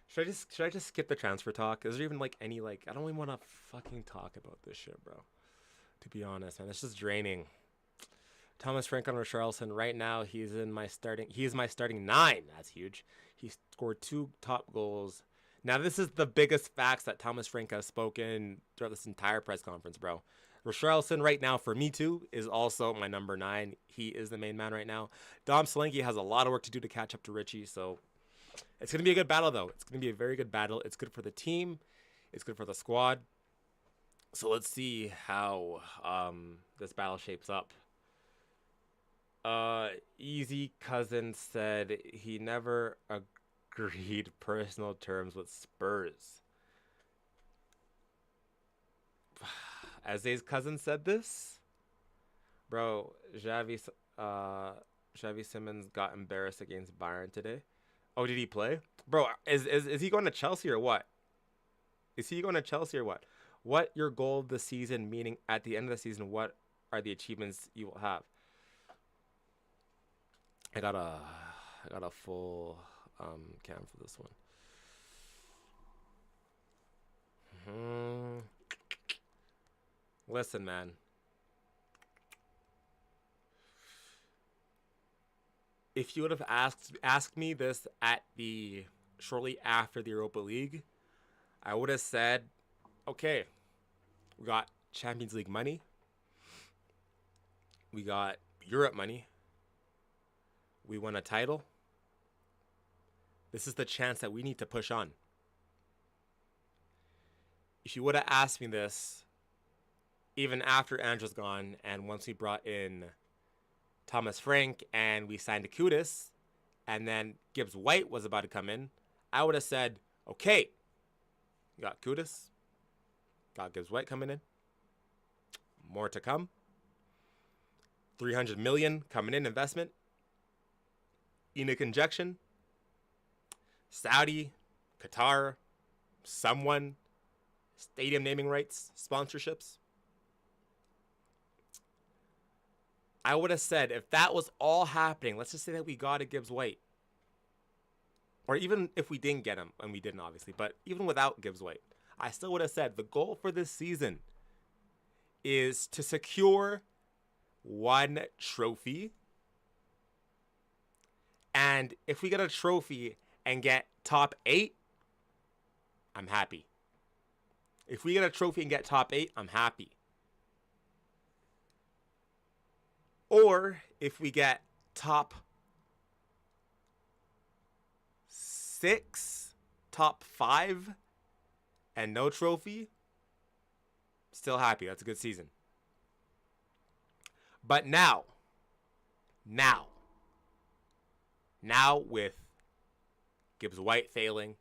Should I just skip the transfer talk? Is there even like any like I don't even want to fucking talk about this shit, bro. To be honest, man, it's just draining. Thomas Frank on Richarlison. Right now, he is my starting 9. That's huge. He scored 2 top goals. Now, this is the biggest facts that Thomas Frank has spoken throughout this entire press conference, bro. Richarlison right now, for me too, is also my number 9. He is the main man right now. Dom Solanke has a lot of work to do to catch up to Richie, so it's going to be a good battle, though. It's going to be a very good battle. It's good for the team. It's good for the squad. So let's see how this battle shapes up. Easy Cousin said he never agreed personal terms with Spurs. Aze's cousin said this? Bro, Xavi Simmons got embarrassed against Bayern today. Oh, did he play? Bro, is he going to Chelsea or what? Is he going to Chelsea or what? What your goal of the season, meaning at the end of the season, what are the achievements you will have? I got a full cam for this one. Listen, man. If you would have asked me this at shortly after the Europa League, I would have said, okay, we got Champions League money, we got Europe money, we won a title. This is the chance that we need to push on. If you would have asked me this, even after Andrew's gone, and once we brought in Thomas Frank and we signed Kudus, and then Gibbs White was about to come in, I would have said, okay, got Kudus, got Gibbs White coming in, more to come, 300 million coming in investment, ENIC injection, Saudi, Qatar, someone, stadium naming rights, sponsorships. I would have said if that was all happening, let's just say that we got a Gibbs White. Or even if we didn't get him, and we didn't obviously, but even without Gibbs White, I still would have said the goal for this season is to secure 1 trophy. And if we get a trophy and get top 8, I'm happy. If we get a trophy and get top 8, I'm happy. Or if we get top 6, top 5, and no trophy, still happy. That's a good season. But now with Gibbs White failing,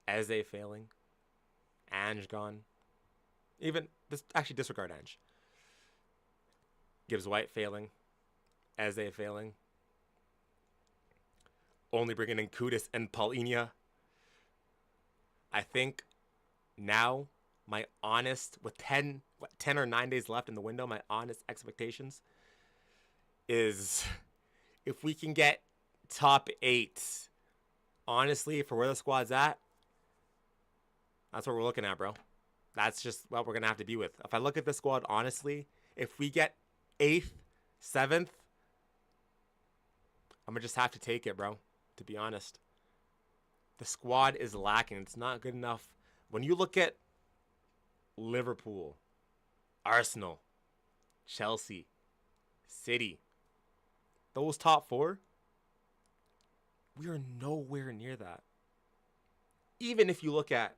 Eze failing, Ange gone, even this actually disregard Ange. Gibbs White failing, Eze failing, only bringing in Kudus and Paulinho. I think now my honest, with 10 or 9 days left in the window, my honest expectations is if we can get top 8, honestly, for where the squad's at, that's what we're looking at, bro. That's just what we're going to have to be with. If I look at the squad, honestly, if we get 8th, 7th, I'm going to just have to take it, bro, to be honest. The squad is lacking. It's not good enough. When you look at Liverpool, Arsenal, Chelsea, City, those top 4, we are nowhere near that. Even if you look at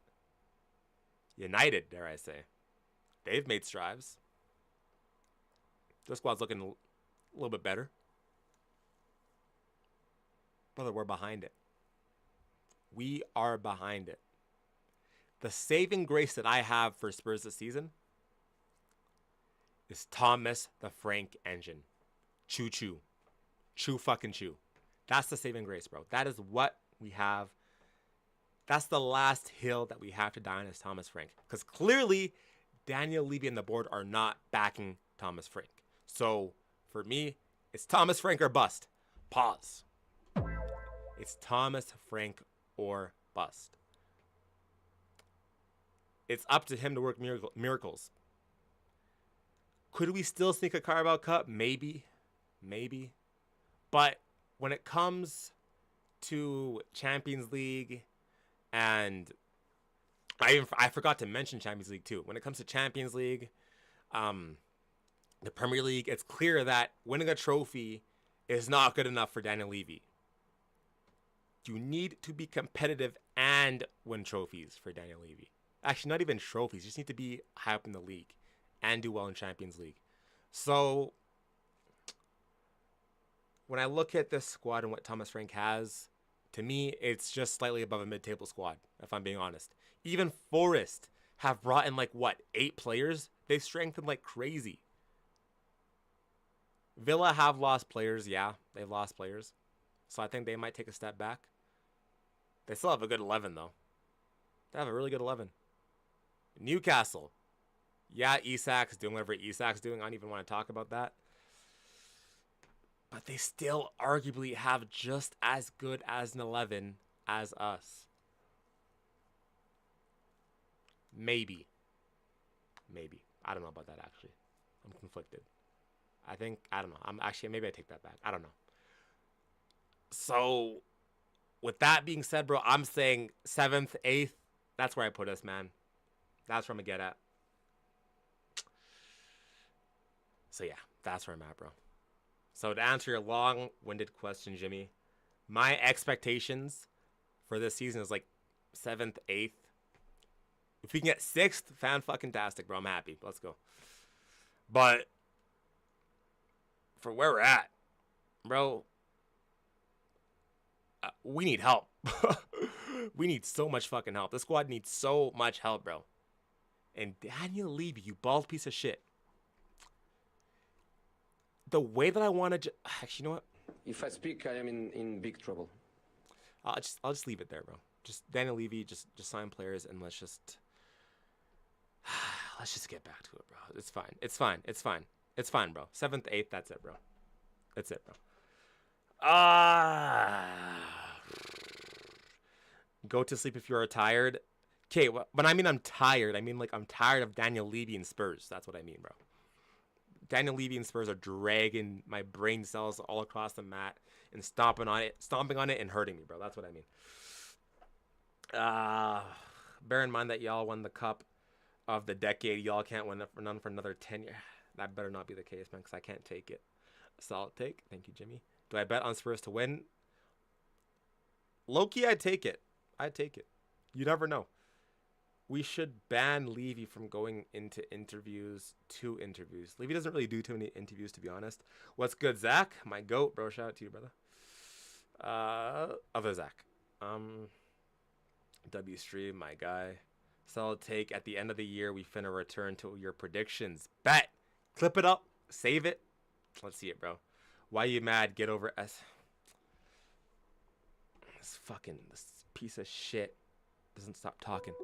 United, dare I say, they've made strides. Their squad's looking a little bit better. Brother, we're behind it. We are behind it. The saving grace that I have for Spurs this season is Thomas the Frank engine. Choo choo. Choo fucking choo. That's the saving grace, bro. That is what we have. That's the last hill that we have to die on is Thomas Frank. Because clearly, Daniel Levy and the board are not backing Thomas Frank. So, for me, it's Thomas Frank or bust. Pause. It's Thomas Frank or bust. It's up to him to work miracles. Could we still sneak a Carabao Cup? Maybe. But when it comes to Champions League, and I forgot to mention Champions League too. When it comes to Champions League, the Premier League, it's clear that winning a trophy is not good enough for Daniel Levy. You need to be competitive and win trophies for Daniel Levy. Actually, not even trophies. You just need to be high up in the league and do well in Champions League. So, when I look at this squad and what Thomas Frank has, to me, it's just slightly above a mid-table squad, if I'm being honest. Even Forest have brought in, 8 players? They've strengthened like crazy. Villa have lost players. Yeah, they've lost players. So I think they might take a step back. They still have a good 11, though. They have a really good 11. Newcastle. Yeah, Isak's doing whatever Isak's doing. I don't even want to talk about that. But they still arguably have just as good as an 11 as us. Maybe. I don't know about that, actually. I'm conflicted. I don't know. Maybe I take that back. I don't know. So, with that being said, bro, I'm saying 7th, 8th. That's where I put us, man. That's where I'm going to get at. So, yeah, that's where I'm at, bro. So, to answer your long-winded question, Jimmy, my expectations for this season is 7th, 8th. If we can get 6th, fan-fucking-tastic, bro. I'm happy. Let's go. But for where we're at, bro, we need help. We need so much fucking help. This squad needs so much help, bro. And Daniel Levy, you bald piece of shit. The way that I want to... Actually, you know what? If I speak, I am in big trouble. I'll just leave it there, bro. Just Daniel Levy, just sign players, and let's just get back to it, bro. It's fine, bro. 7th, 8th, that's it, bro. That's it, bro. Go to sleep if you are tired. Okay, when I mean I'm tired, I mean I'm tired of Daniel Levy and Spurs. That's what I mean, bro. Daniel Levy and Spurs are dragging my brain cells all across the mat and stomping on it and hurting me, bro. That's what I mean. Bear in mind that y'all won the cup of the decade. Y'all can't win it for none for another 10 years. That better not be the case, man, because I can't take it. Solid take. Thank you, Jimmy. Do I bet on Spurs to win? Low-key, I'd take it. I'd take it. You never know. We should ban Levy from going into interviews. Levy doesn't really do too many interviews, to be honest. What's good, Zach? My goat, bro. Shout out to you, brother. Other Zach. W Stream, my guy. Solid take. At the end of the year, we finna return to your predictions. Bet. Clip it up. Save it. Let's see it, bro. Why you mad? Get over S. This piece of shit doesn't stop talking.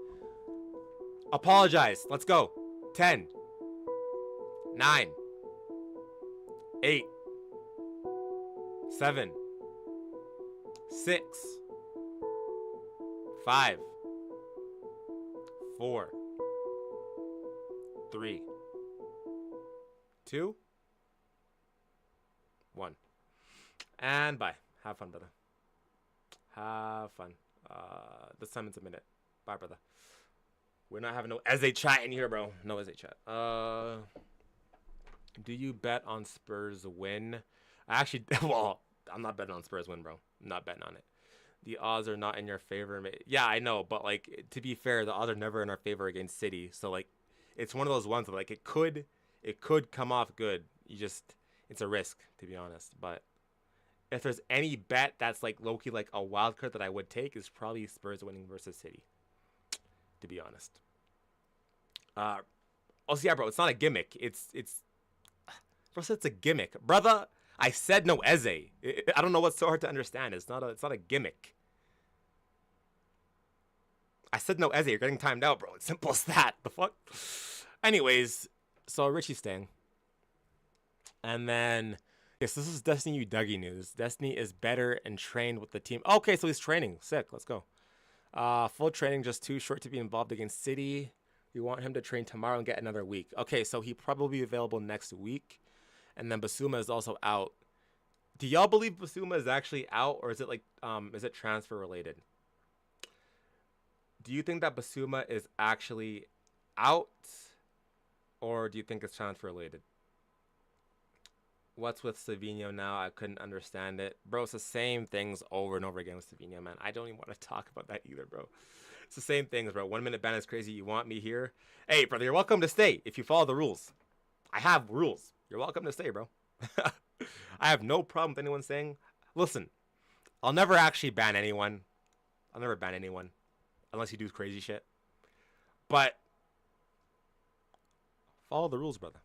Apologize. Let's go. 10, 9, 8, 7, 6, 5, 4, 3, 2, 1. And bye. Have fun, brother. Have fun. This time it's a minute. Bye, brother. We're not having no Eze chat in here, bro. No Eze chat. Do you bet on Spurs win? Actually, well, I'm not betting on Spurs win, bro. I'm not betting on it. The odds are not in your favor. Yeah, I know, but like, to be fair, the odds are never in our favor against City. So like, it's one of those ones that like it could come off good. It's a risk, to be honest. But if there's any bet that's like low-key like a wild card that I would take, is probably Spurs winning versus City, to be honest. Also, yeah, bro, it's not a gimmick. Bro said it's a gimmick, brother. I said no Eze. I don't know what's so hard to understand. It's not a gimmick. I said no Eze. You're getting timed out, bro. It's simple as that. The fuck. Anyways, so Richie's staying, and then yes, this is Destiny U Dougie news. Destiny is better and trained with the team. Okay, so he's training. Sick. Let's go. Full training, just too short to be involved against City. We want him to train tomorrow and get another week. Okay, so he probably be available next week. And then Basuma is also out. Do y'all believe Basuma is actually out, or is it like is it transfer related? Do you think that Basuma is actually out, or do you think it's transfer related? What's with Savinho now? I couldn't understand it. Bro, it's the same things over and over again with Savinho, man. I don't even want to talk about that either, bro. It's the same things, bro. 1 minute ban is crazy. You want me here? Hey, brother, you're welcome to stay if you follow the rules. I have rules. You're welcome to stay, bro. I have no problem with anyone saying, listen, I'll never actually ban anyone. I'll never ban anyone unless you do crazy shit. But follow the rules, brother.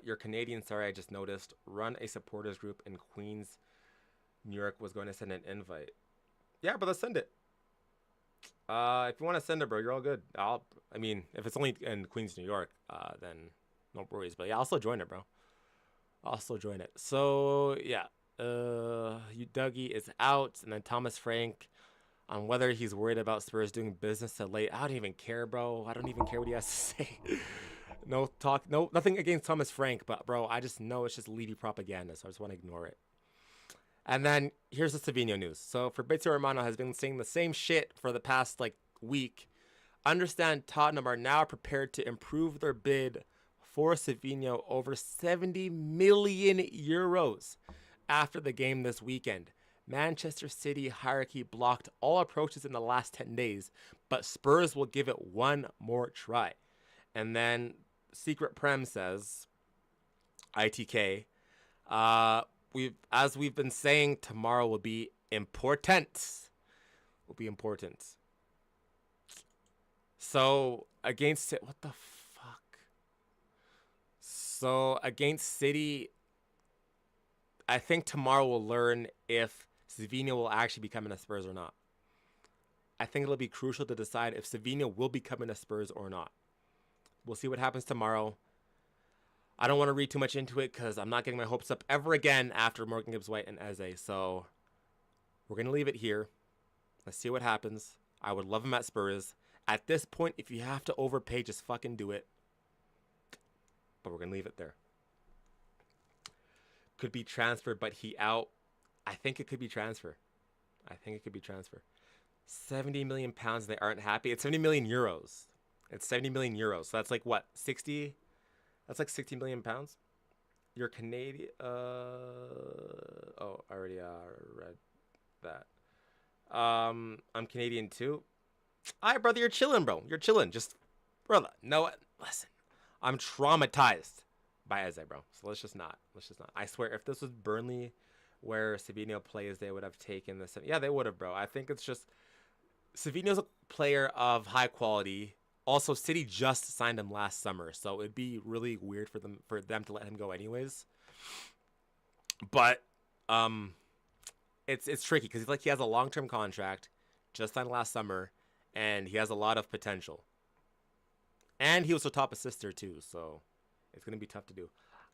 You're Canadian. Sorry, I just noticed. Run a supporters group in Queens, New York. Was going to send an invite. Yeah, brother, send it. If you want to send it, bro, you're all good. I mean, if it's only in Queens, New York, then no worries. But yeah, I'll still join it, bro. I'll still join it. So yeah, you Dougie is out, and then Thomas Frank on whether he's worried about Spurs doing business to late. I don't even care, bro. I don't even care what he has to say. Nothing against Thomas Frank, but bro, I just know it's just Levy propaganda, so I just want to ignore it. And then here's the Savinho news. So Fabrizio Romano has been saying the same shit for the past like week. Understand Tottenham are now prepared to improve their bid for Savinho over 70 million euros after the game this weekend. Manchester City hierarchy blocked all approaches in the last 10 days, but Spurs will give it one more try. And then Secret Prem says, ITK, we've been saying, tomorrow will be important. Will be important. So against it, what the fuck? So against City, I think tomorrow we'll learn if Savinho will actually be coming to Spurs or not. I think it'll be crucial to decide if Savinho will be coming to Spurs or not. We'll see what happens tomorrow. I don't want to read too much into it because I'm not getting my hopes up ever again after Morgan Gibbs-White and Eze. So we're going to leave it here. Let's see what happens. I would love him at Spurs. At this point, if you have to overpay, just fucking do it. But we're going to leave it there. Could be transfer, but he out. I think it could be transfer. 70 million pounds. They aren't happy. It's 70 million euros. It's 70 million euros. So that's like what? 60? That's like 60 million pounds. You're Canadian. Oh, I already read that. I'm Canadian too. All right, brother, you're chilling, bro. You're chilling. Just, brother. No, listen. I'm traumatized by Eze, bro. So let's just not. Let's just not. I swear, if this was Burnley, where Savino plays, they would have taken this. Yeah, they would have, bro. I think it's just Savino's a player of high quality. Also, City just signed him last summer, so it'd be really weird for them to let him go anyways. But it's tricky because he has a long term contract, just signed last summer, and he has a lot of potential. And he was a top assister too, so it's gonna be tough to do.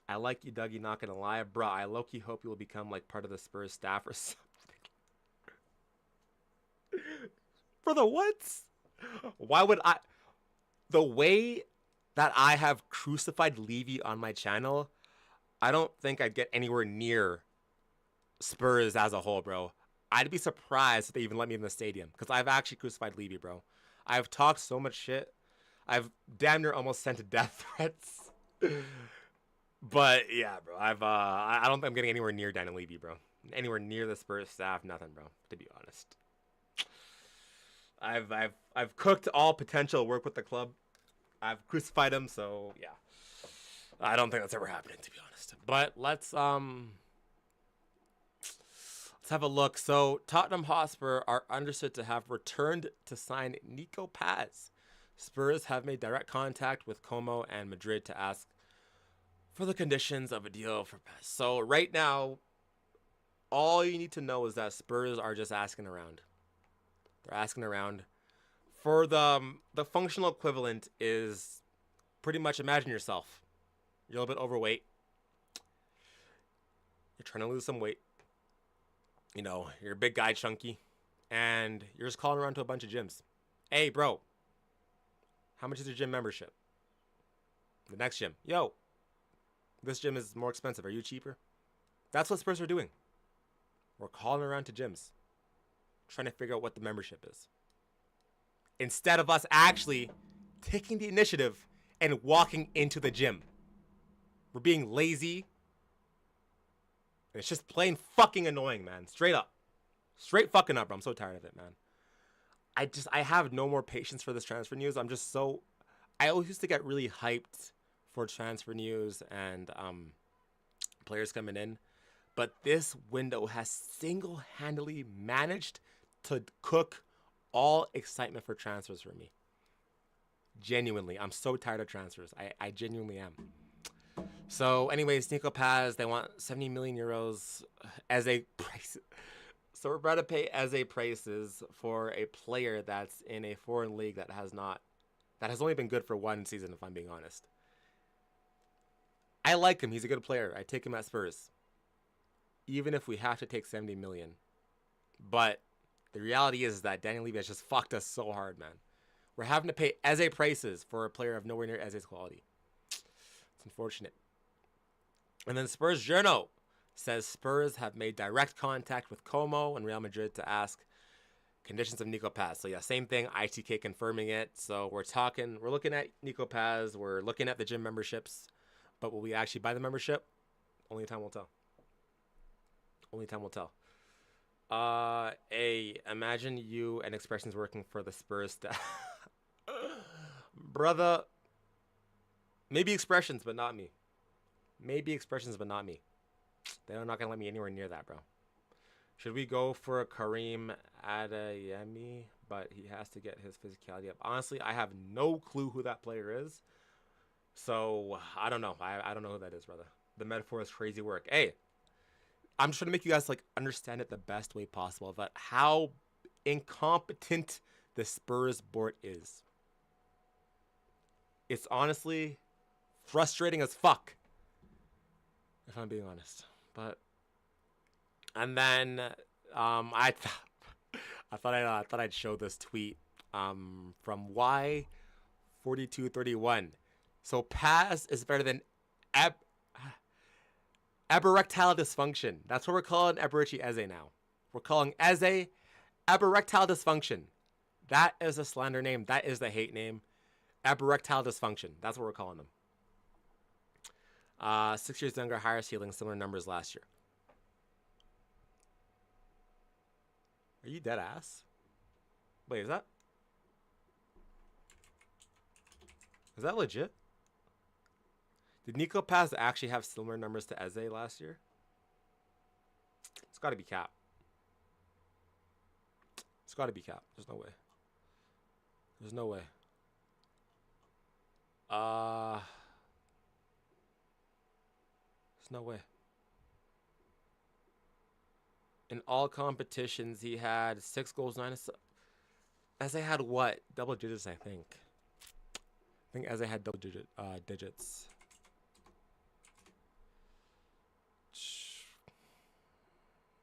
I like you, Dougie. Not gonna lie, bro. I low key hope you will become like part of the Spurs staff or something. Brother, what? Why would I? The way that I have crucified Levy on my channel, I don't think I'd get anywhere near Spurs as a whole, bro. I'd be surprised if they even let me in the stadium because I've actually crucified Levy, bro. I've talked so much shit. I've damn near almost sent death threats. But yeah, bro. I don't think I'm getting anywhere near Daniel Levy, bro. Anywhere near the Spurs staff, nothing, bro. To be honest, I've cooked all potential work with the club. I've crucified him, so yeah. I don't think that's ever happening, to be honest. But let's have a look. So Tottenham Hotspur are understood to have returned to sign Nico Paz. Spurs have made direct contact with Como and Madrid to ask for the conditions of a deal for Paz. So right now, all you need to know is that Spurs are just asking around. They're asking around. For the functional equivalent is pretty much imagine yourself. You're a little bit overweight. You're trying to lose some weight. You know, you're a big guy, chunky, and you're just calling around to a bunch of gyms. Hey, bro, how much is your gym membership? The next gym. Yo, this gym is more expensive. Are you cheaper? That's what Spurs are doing. We're calling around to gyms, trying to figure out what the membership is. Instead of us actually taking the initiative and walking into the gym. We're being lazy. And it's just plain fucking annoying, man. Straight up. Straight fucking up, bro. I'm so tired of it, man. I have no more patience for this transfer news. I always used to get really hyped for transfer news and players coming in. But this window has single-handedly managed to cook all excitement for transfers for me. Genuinely. I'm so tired of transfers. I genuinely am. So, anyways, Nico Paz, they want 70 million euros as a price. So we're about to pay as a prices for a player that's in a foreign league that has only been good for one season, if I'm being honest. I like him. He's a good player. I take him at Spurs. Even if we have to take 70 million. But the reality is that Daniel Levy has just fucked us so hard, man. We're having to pay Eze prices for a player of nowhere near Eze's quality. It's unfortunate. And then Spurs Journal says Spurs have made direct contact with Como and Real Madrid to ask conditions of Nico Paz. So yeah, same thing. ITK confirming it. So we're looking at Nico Paz. We're looking at the gym memberships. But will we actually buy the membership? Only time will tell. Only time will tell. Imagine you and Expressions working for the Spurs staff. Brother, maybe Expressions, but not me. Maybe Expressions, but not me. They're not going to let me anywhere near that, bro. Should we go for a Kareem Adeyemi? But he has to get his physicality up. Honestly, I have no clue who that player is. So, I don't know. I don't know who that is, brother. The metaphor is crazy work. Hey, I'm just trying to make you guys understand it the best way possible about how incompetent the Spurs board is. It's honestly frustrating as fuck, if I'm being honest. But and then I thought I'd show this tweet from Y4231. So Paz is better than erectile dysfunction. That's what we're calling Eberici Eze now. We're calling Eze Erectile dysfunction. That is a slander name. That is the hate name. Erectile dysfunction. That's what we're calling them. 6 years younger, higher ceiling, similar numbers last year. Are you dead ass? Wait, is that legit? Did Nico Paz actually have similar numbers to Eze last year? It's got to be cap. It's got to be cap. There's no way. There's no way. There's no way. In all competitions, he had 6 goals, 9 assists. Eze had what? Double digits, I think. I think Eze had double digits.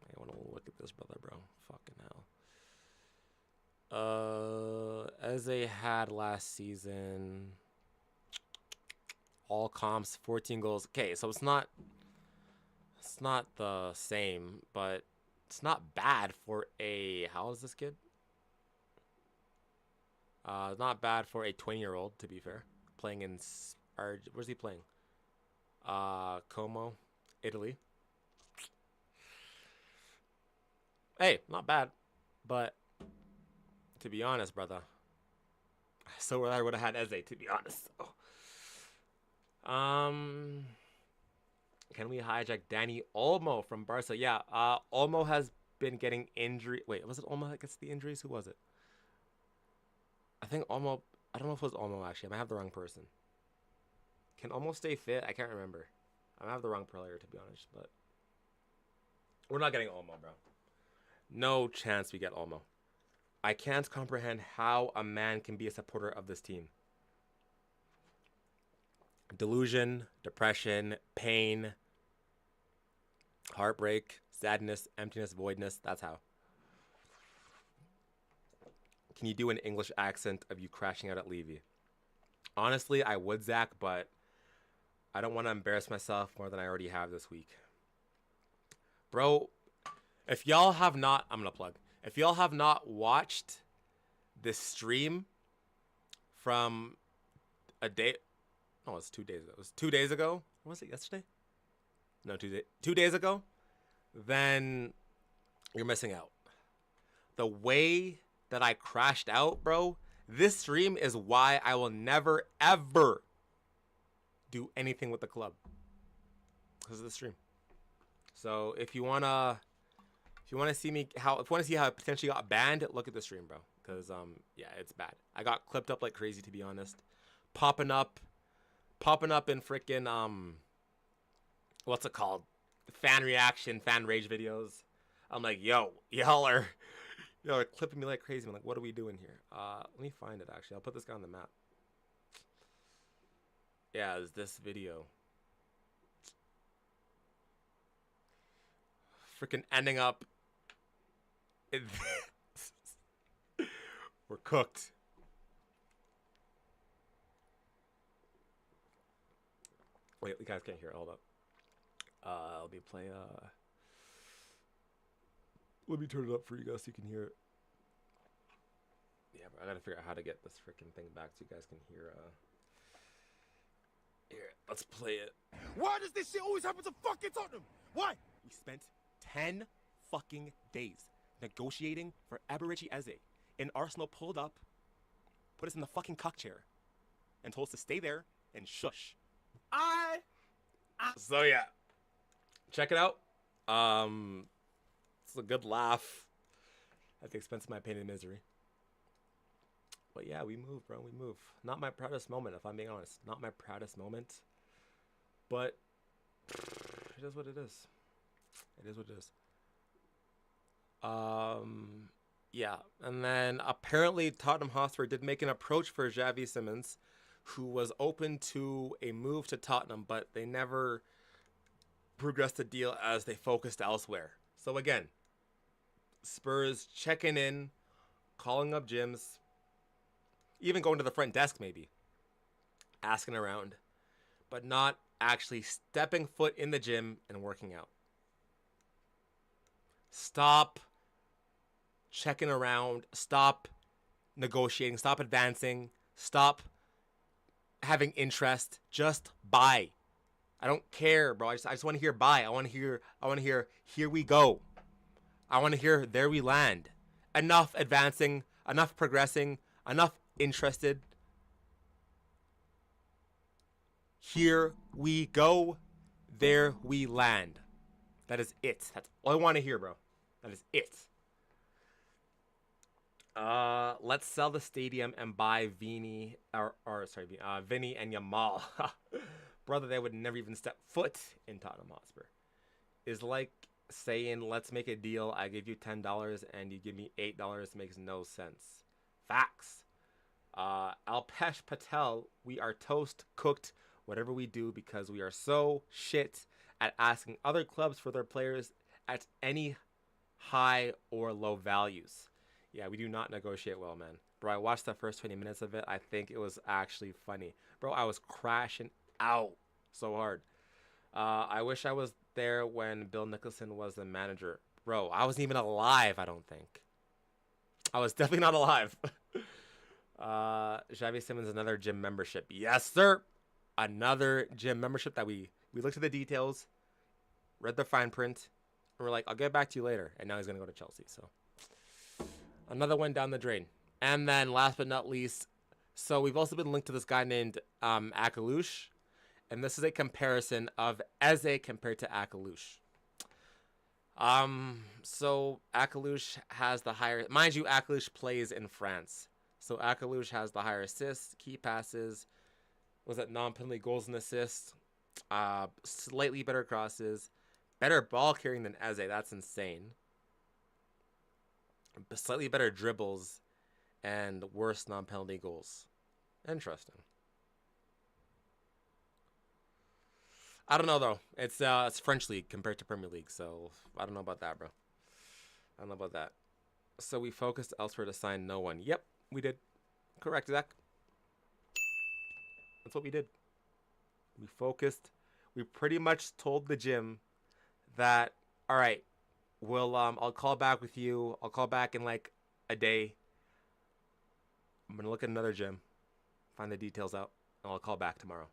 I want to look at this, brother, bro. Fucking hell. Eze had last season all comps, 14 goals. Okay, so it's not the same, but it's not bad for a, how old is this kid? Not bad for a 20-year-old, to be fair. Playing in, where's he playing? Como, Italy. Hey, not bad, but to be honest, brother, so I would have had Eze, to be honest. So. Can we hijack Danny Olmo from Barca? Yeah, Olmo has been getting injury. Wait, was it Olmo that gets the injuries? Who was it? I think Olmo. I don't know if it was Olmo, actually. I might have the wrong person. Can Olmo stay fit? I can't remember. I might have the wrong player, to be honest, but we're not getting Olmo, bro. No chance we get Olmo. I can't comprehend how a man can be a supporter of this team. Delusion, depression, pain, heartbreak, sadness, emptiness, voidness. That's how. Can you do an English accent of you crashing out at Levy? Honestly, I would, Zach, but I don't want to embarrass myself more than I already have this week. Bro, if y'all have not, I'm going to plug. If y'all have not watched this stream from a day, no, it's 2 days ago. It was 2 days ago. What was it, yesterday? No, 2 days ago. Then you're missing out. The way that I crashed out, bro, this stream is why I will never, ever do anything with the club. Because of the stream. So if you wanna see me if you wanna see how I potentially got banned, look at the stream, bro. Because yeah, it's bad. I got clipped up like crazy, to be honest. Popping up in freaking what's it called? Fan reaction, fan rage videos. I'm like, yo, y'all are clipping me like crazy. I'm like, what are we doing here? Let me find it, actually. I'll put this guy on the map. Yeah, it's this video. Freaking ending up in this. We're cooked. Wait, you guys can't hear it. Hold up. Let me play. Let me turn it up for you guys so you can hear it. Yeah, but I gotta figure out how to get this freaking thing back so you guys can hear. Here, let's play it. Why does this shit always happen to fucking Tottenham? Why? We spent 10 fucking days negotiating for Eberici Eze, and Arsenal pulled up, put us in the fucking cuck chair, and told us to stay there and shush. So yeah, check it out. It's a good laugh at the expense of my pain and misery. But yeah, we move, bro. We move. Not my proudest moment, if I'm being honest. Not my proudest moment. But it is what it is. It is what it is. Yeah. And then apparently Tottenham Hotspur did make an approach for Xavi Simons, who was open to a move to Tottenham, but they never progressed the deal as they focused elsewhere. So again, Spurs checking in, calling up gyms, even going to the front desk maybe, asking around, but not actually stepping foot in the gym and working out. Stop checking around. Stop negotiating. Stop advancing. Stop having interest. Just buy. I don't care, bro. I just want to hear buy. I want to hear here we go. I want to hear there we land. Enough advancing, enough progressing, enough interested. Here we go. There we land. That is it. That's all I want to hear, bro. That is it. Let's sell the stadium and buy Vinny Vinny and Yamal. Brother, they would never even step foot in Tottenham Hotspur. Is like saying, let's make a deal. I give you $10 and you give me $8. Makes no sense. Facts. Alpesh Patel, we are toast, cooked, whatever we do, because we are so shit at asking other clubs for their players at any high or low values. Yeah, we do not negotiate well, man. Bro, I watched the first 20 minutes of it. I think it was actually funny. Bro, I was crashing out so hard. I wish I was there when Bill Nicholson was the manager. Bro, I wasn't even alive, I don't think. I was definitely not alive. Xavi Simmons, another gym membership. Yes, sir. Another gym membership that we looked at the details, read the fine print, and we're like, I'll get back to you later. And now he's going to go to Chelsea. So another one down the drain. And then last but not least, so we've also been linked to this guy named Akalush. And this is a comparison of Eze compared to Akalush. So Akalush has the higher, mind you, Akalush plays in France. So Akalush has the higher assists, key passes, was it non-penalty goals and assists, slightly better crosses, better ball carrying than Eze. That's insane. Slightly better dribbles and worse non-penalty goals. Interesting. I don't know though. It's French league compared to Premier League, so I don't know about that, bro. I don't know about that. So we focused elsewhere to sign no one. Yep, we did. Correct, Zach. That's what we did. We focused. We pretty much told the gym that, all right, I'll call back with you. I'll call back in like a day. I'm gonna look at another gym, find the details out, and I'll call back tomorrow.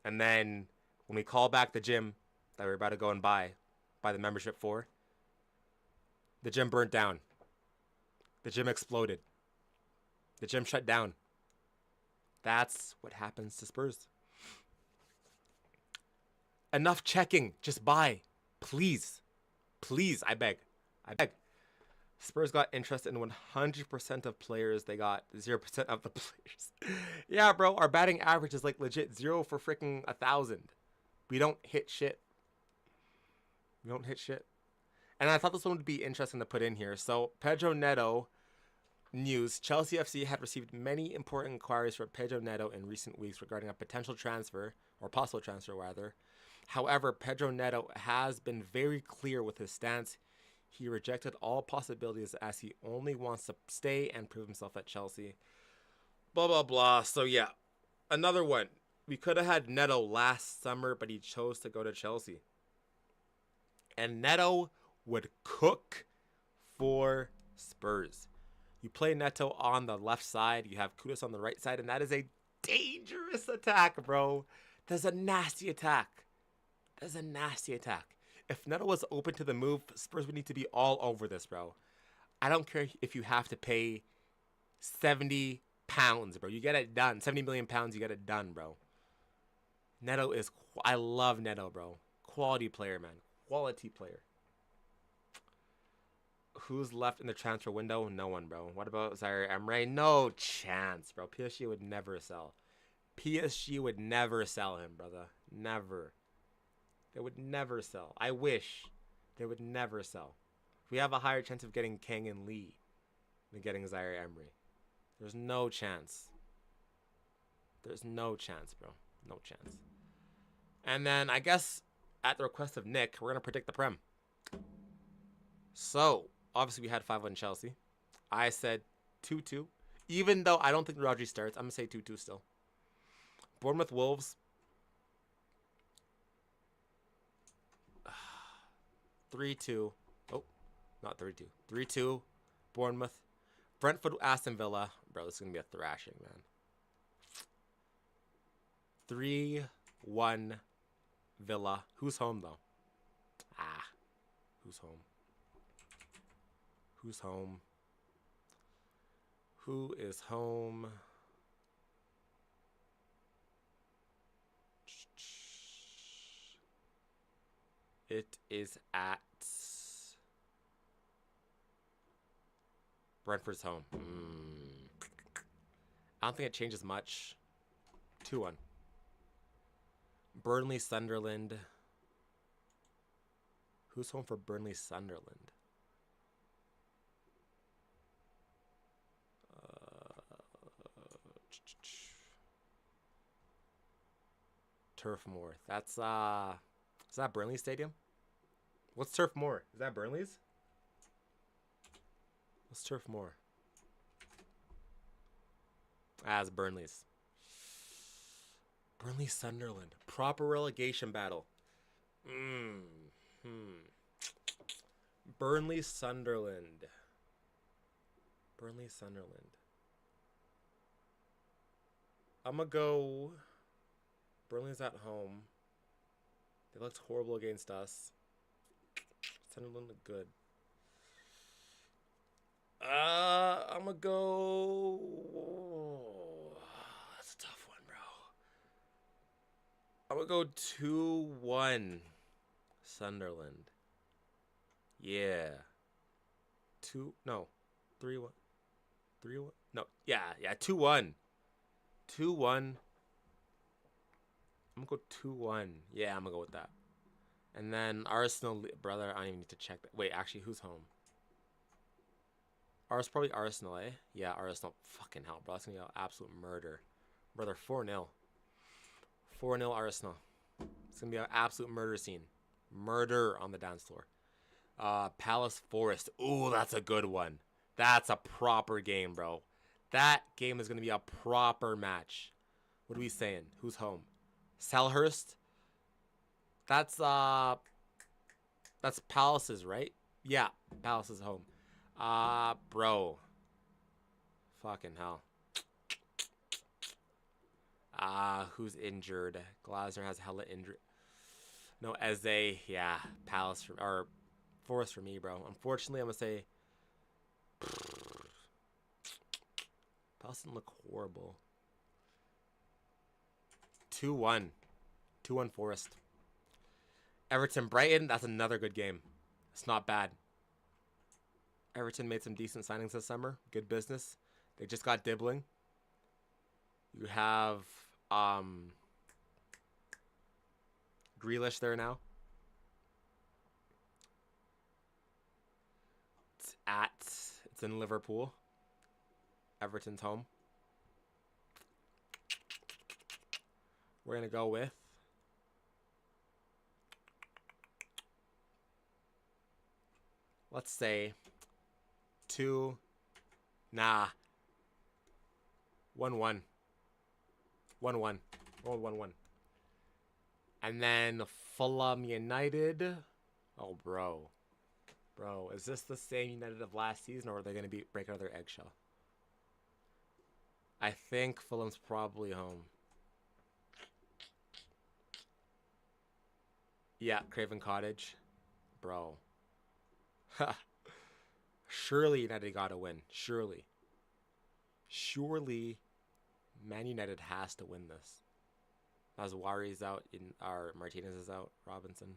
And then when we call back the gym that we're about to go and buy the membership for, the gym burnt down. The gym exploded. The gym shut down. That's what happens to Spurs. Enough checking. Just buy. Please. Please, I beg. I beg. Spurs got interest in 100% of players. They got 0% of the players. Yeah, bro. Our batting average is like legit 0 for freaking 1,000. We don't hit shit. We don't hit shit. And I thought this one would be interesting to put in here. So, Pedro Neto news. Chelsea FC had received many important inquiries from Pedro Neto in recent weeks regarding a potential transfer, or possible transfer rather. However, Pedro Neto has been very clear with his stance. He rejected all possibilities as he only wants to stay and prove himself at Chelsea. Blah, blah, blah. So, yeah. Another one. We could have had Neto last summer, but he chose to go to Chelsea. And Neto would cook for Spurs. You play Neto on the left side. You have Kudus on the right side. And that is a dangerous attack, bro. That's a nasty attack. That's a nasty attack. If Neto was open to the move, Spurs would need to be all over this, bro. I don't care if you have to pay 70 pounds, bro. You get it done. 70 million pounds, you get it done, bro. Neto is... I love Neto, bro. Quality player, man. Quality player. Who's left in the transfer window? No one, bro. What about Zaire Emery? No chance, bro. PSG would never sell. PSG would never sell him, brother. Never. They would never sell. I wish they would never sell. We have a higher chance of getting Kang and Lee than getting Zaire Emery. There's no chance. There's no chance, bro. No chance. And then I guess at the request of Nick, we're going to predict the Prem. So, obviously we had 5-1 Chelsea. I said 2-2. Even though I don't think Rodri starts, I'm going to say 2-2 still. Bournemouth Wolves. 3-2. Oh, not 3-2. 3-2. Bournemouth. Brentford, Aston Villa. Bro, this is going to be a thrashing, man. 3-1 Villa. Who's home, though? Who's home? Who's home? Who is home? It is at Brentford's home. I don't think it changes much. 2-1. Burnley, Sunderland. Who's home for Burnley, Sunderland? Turf Moor. That's is that Burnley Stadium? What's Turf Moor? Is that Burnley's? What's Turf Moor? It's Burnley's. Burnley Sunderland. Proper relegation battle. Burnley Sunderland. Burnley Sunderland. I'm gonna go. Burnley's at home. They looked horrible against us. Sunderland looked good. I'm gonna go. That's a tough one, bro. I'm gonna go 2-1 Sunderland. Yeah. 3-1. 3-1. No, yeah, 2-1. 2-1. I'm gonna go 2-1. Yeah, I'm gonna go with that. And then Arsenal, brother, I don't even need to check that. Wait, actually, who's home? Probably Arsenal, eh? Yeah, Arsenal. Fucking hell, bro. That's gonna be an absolute murder. Brother, 4-0. 4-0 Arsenal. It's gonna be an absolute murder scene. Murder on the dance floor. Palace Forest. Ooh, that's a good one. That's a proper game, bro. That game is gonna be a proper match. What are we saying? Who's home? Selhurst. That's Palace's, right? Yeah, Palace is home. Bro. Fucking hell. Who's injured? Glasner has hella injury. No, Eze. Yeah, Palace or Forest for me, bro. Unfortunately, I'm gonna say Palace didn't look horrible. 2-1. 2-1 Forest. Everton Brighton. That's another good game. It's not bad. Everton made some decent signings this summer. Good business. They just got Dibbling. You have Grealish there now. It's in Liverpool. Everton's home. We're gonna go with let's say 1-1. 1-1. 1-1. And then Fulham United. Oh, bro. Bro, is this the same United of last season, or are they going to break out of their eggshell? I think Fulham's probably home. Yeah, Craven Cottage. Bro. Surely United got to win. Surely. Surely Man United has to win this. Mazwari's out. Martinez is out. Robinson.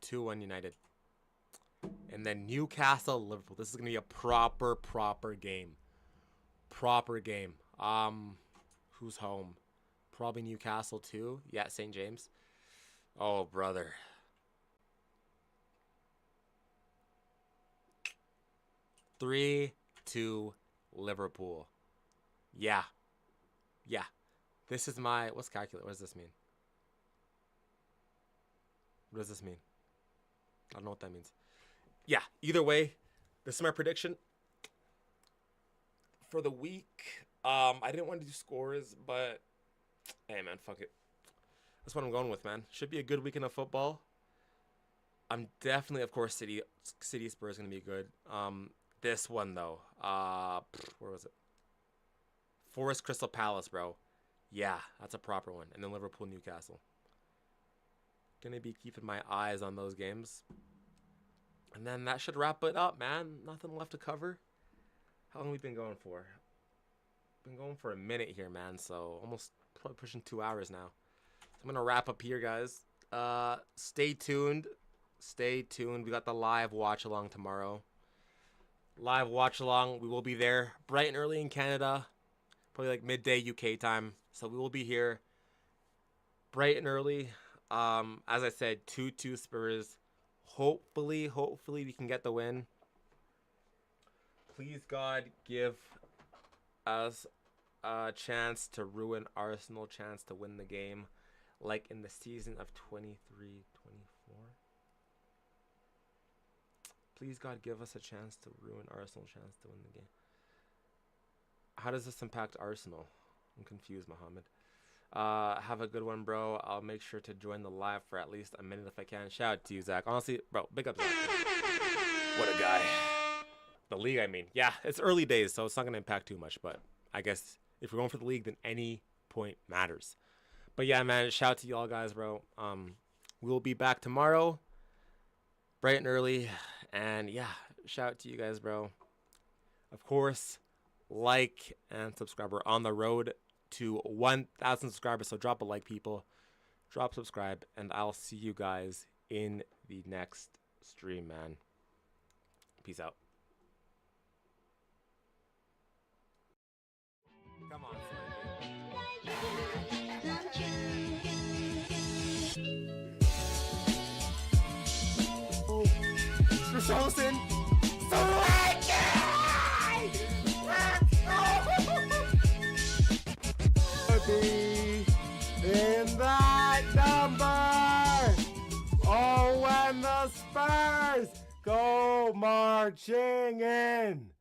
2-1 United. And then Newcastle, Liverpool. This is going to be a proper game. Proper game. Who's home? Probably Newcastle too. Yeah, St. James. Oh, brother. Three, 2, Liverpool. Yeah. This is my... What's calculate? What does this mean? What does this mean? I don't know what that means. Yeah, either way, this is my prediction for the week. I didn't want to do scores, but hey, man, fuck it. That's what I'm going with, man. Should be a good weekend of football. I'm definitely, of course, City Spurs gonna be good. This one though, where was it? Forest Crystal Palace, bro. Yeah, that's a proper one. And then Liverpool Newcastle. Gonna be keeping my eyes on those games. And then that should wrap it up, man. Nothing left to cover. How long have we been going for? Been going for a minute here, man. So almost probably pushing 2 hours now. So I'm gonna wrap up here, guys. Stay tuned. Stay tuned. We got the live watch along tomorrow. Live watch along. We will be there bright and early in Canada. Probably like midday UK time. So we will be here bright and early. As I said, 2-2 Spurs. Hopefully we can get the win. Please, God, give us a chance to ruin Arsenal, chance to win the game, like in the season of 23-24. Please, God, give us a chance to ruin Arsenal, chance to win the game. How does this impact Arsenal? I'm confused, Mohammed. Have a good one, bro. I'll make sure to join the live for at least a minute if I can. Shout out to you, Zach. Honestly, bro, big up, Zach. What a guy. The league, I mean. Yeah, it's early days, so it's not going to impact too much. But I guess if we're going for the league, then any point matters. But yeah, man, shout out to y'all guys, bro. We'll be back tomorrow, bright and early. And yeah, shout out to you guys, bro. Of course, like and subscribe. We're on the road to 1,000 subscribers, so drop a like, people. Drop subscribe, and I'll see you guys in the next stream, man. Peace out. Come on, Richarlison. In that number. Oh, when the Spurs go marching in.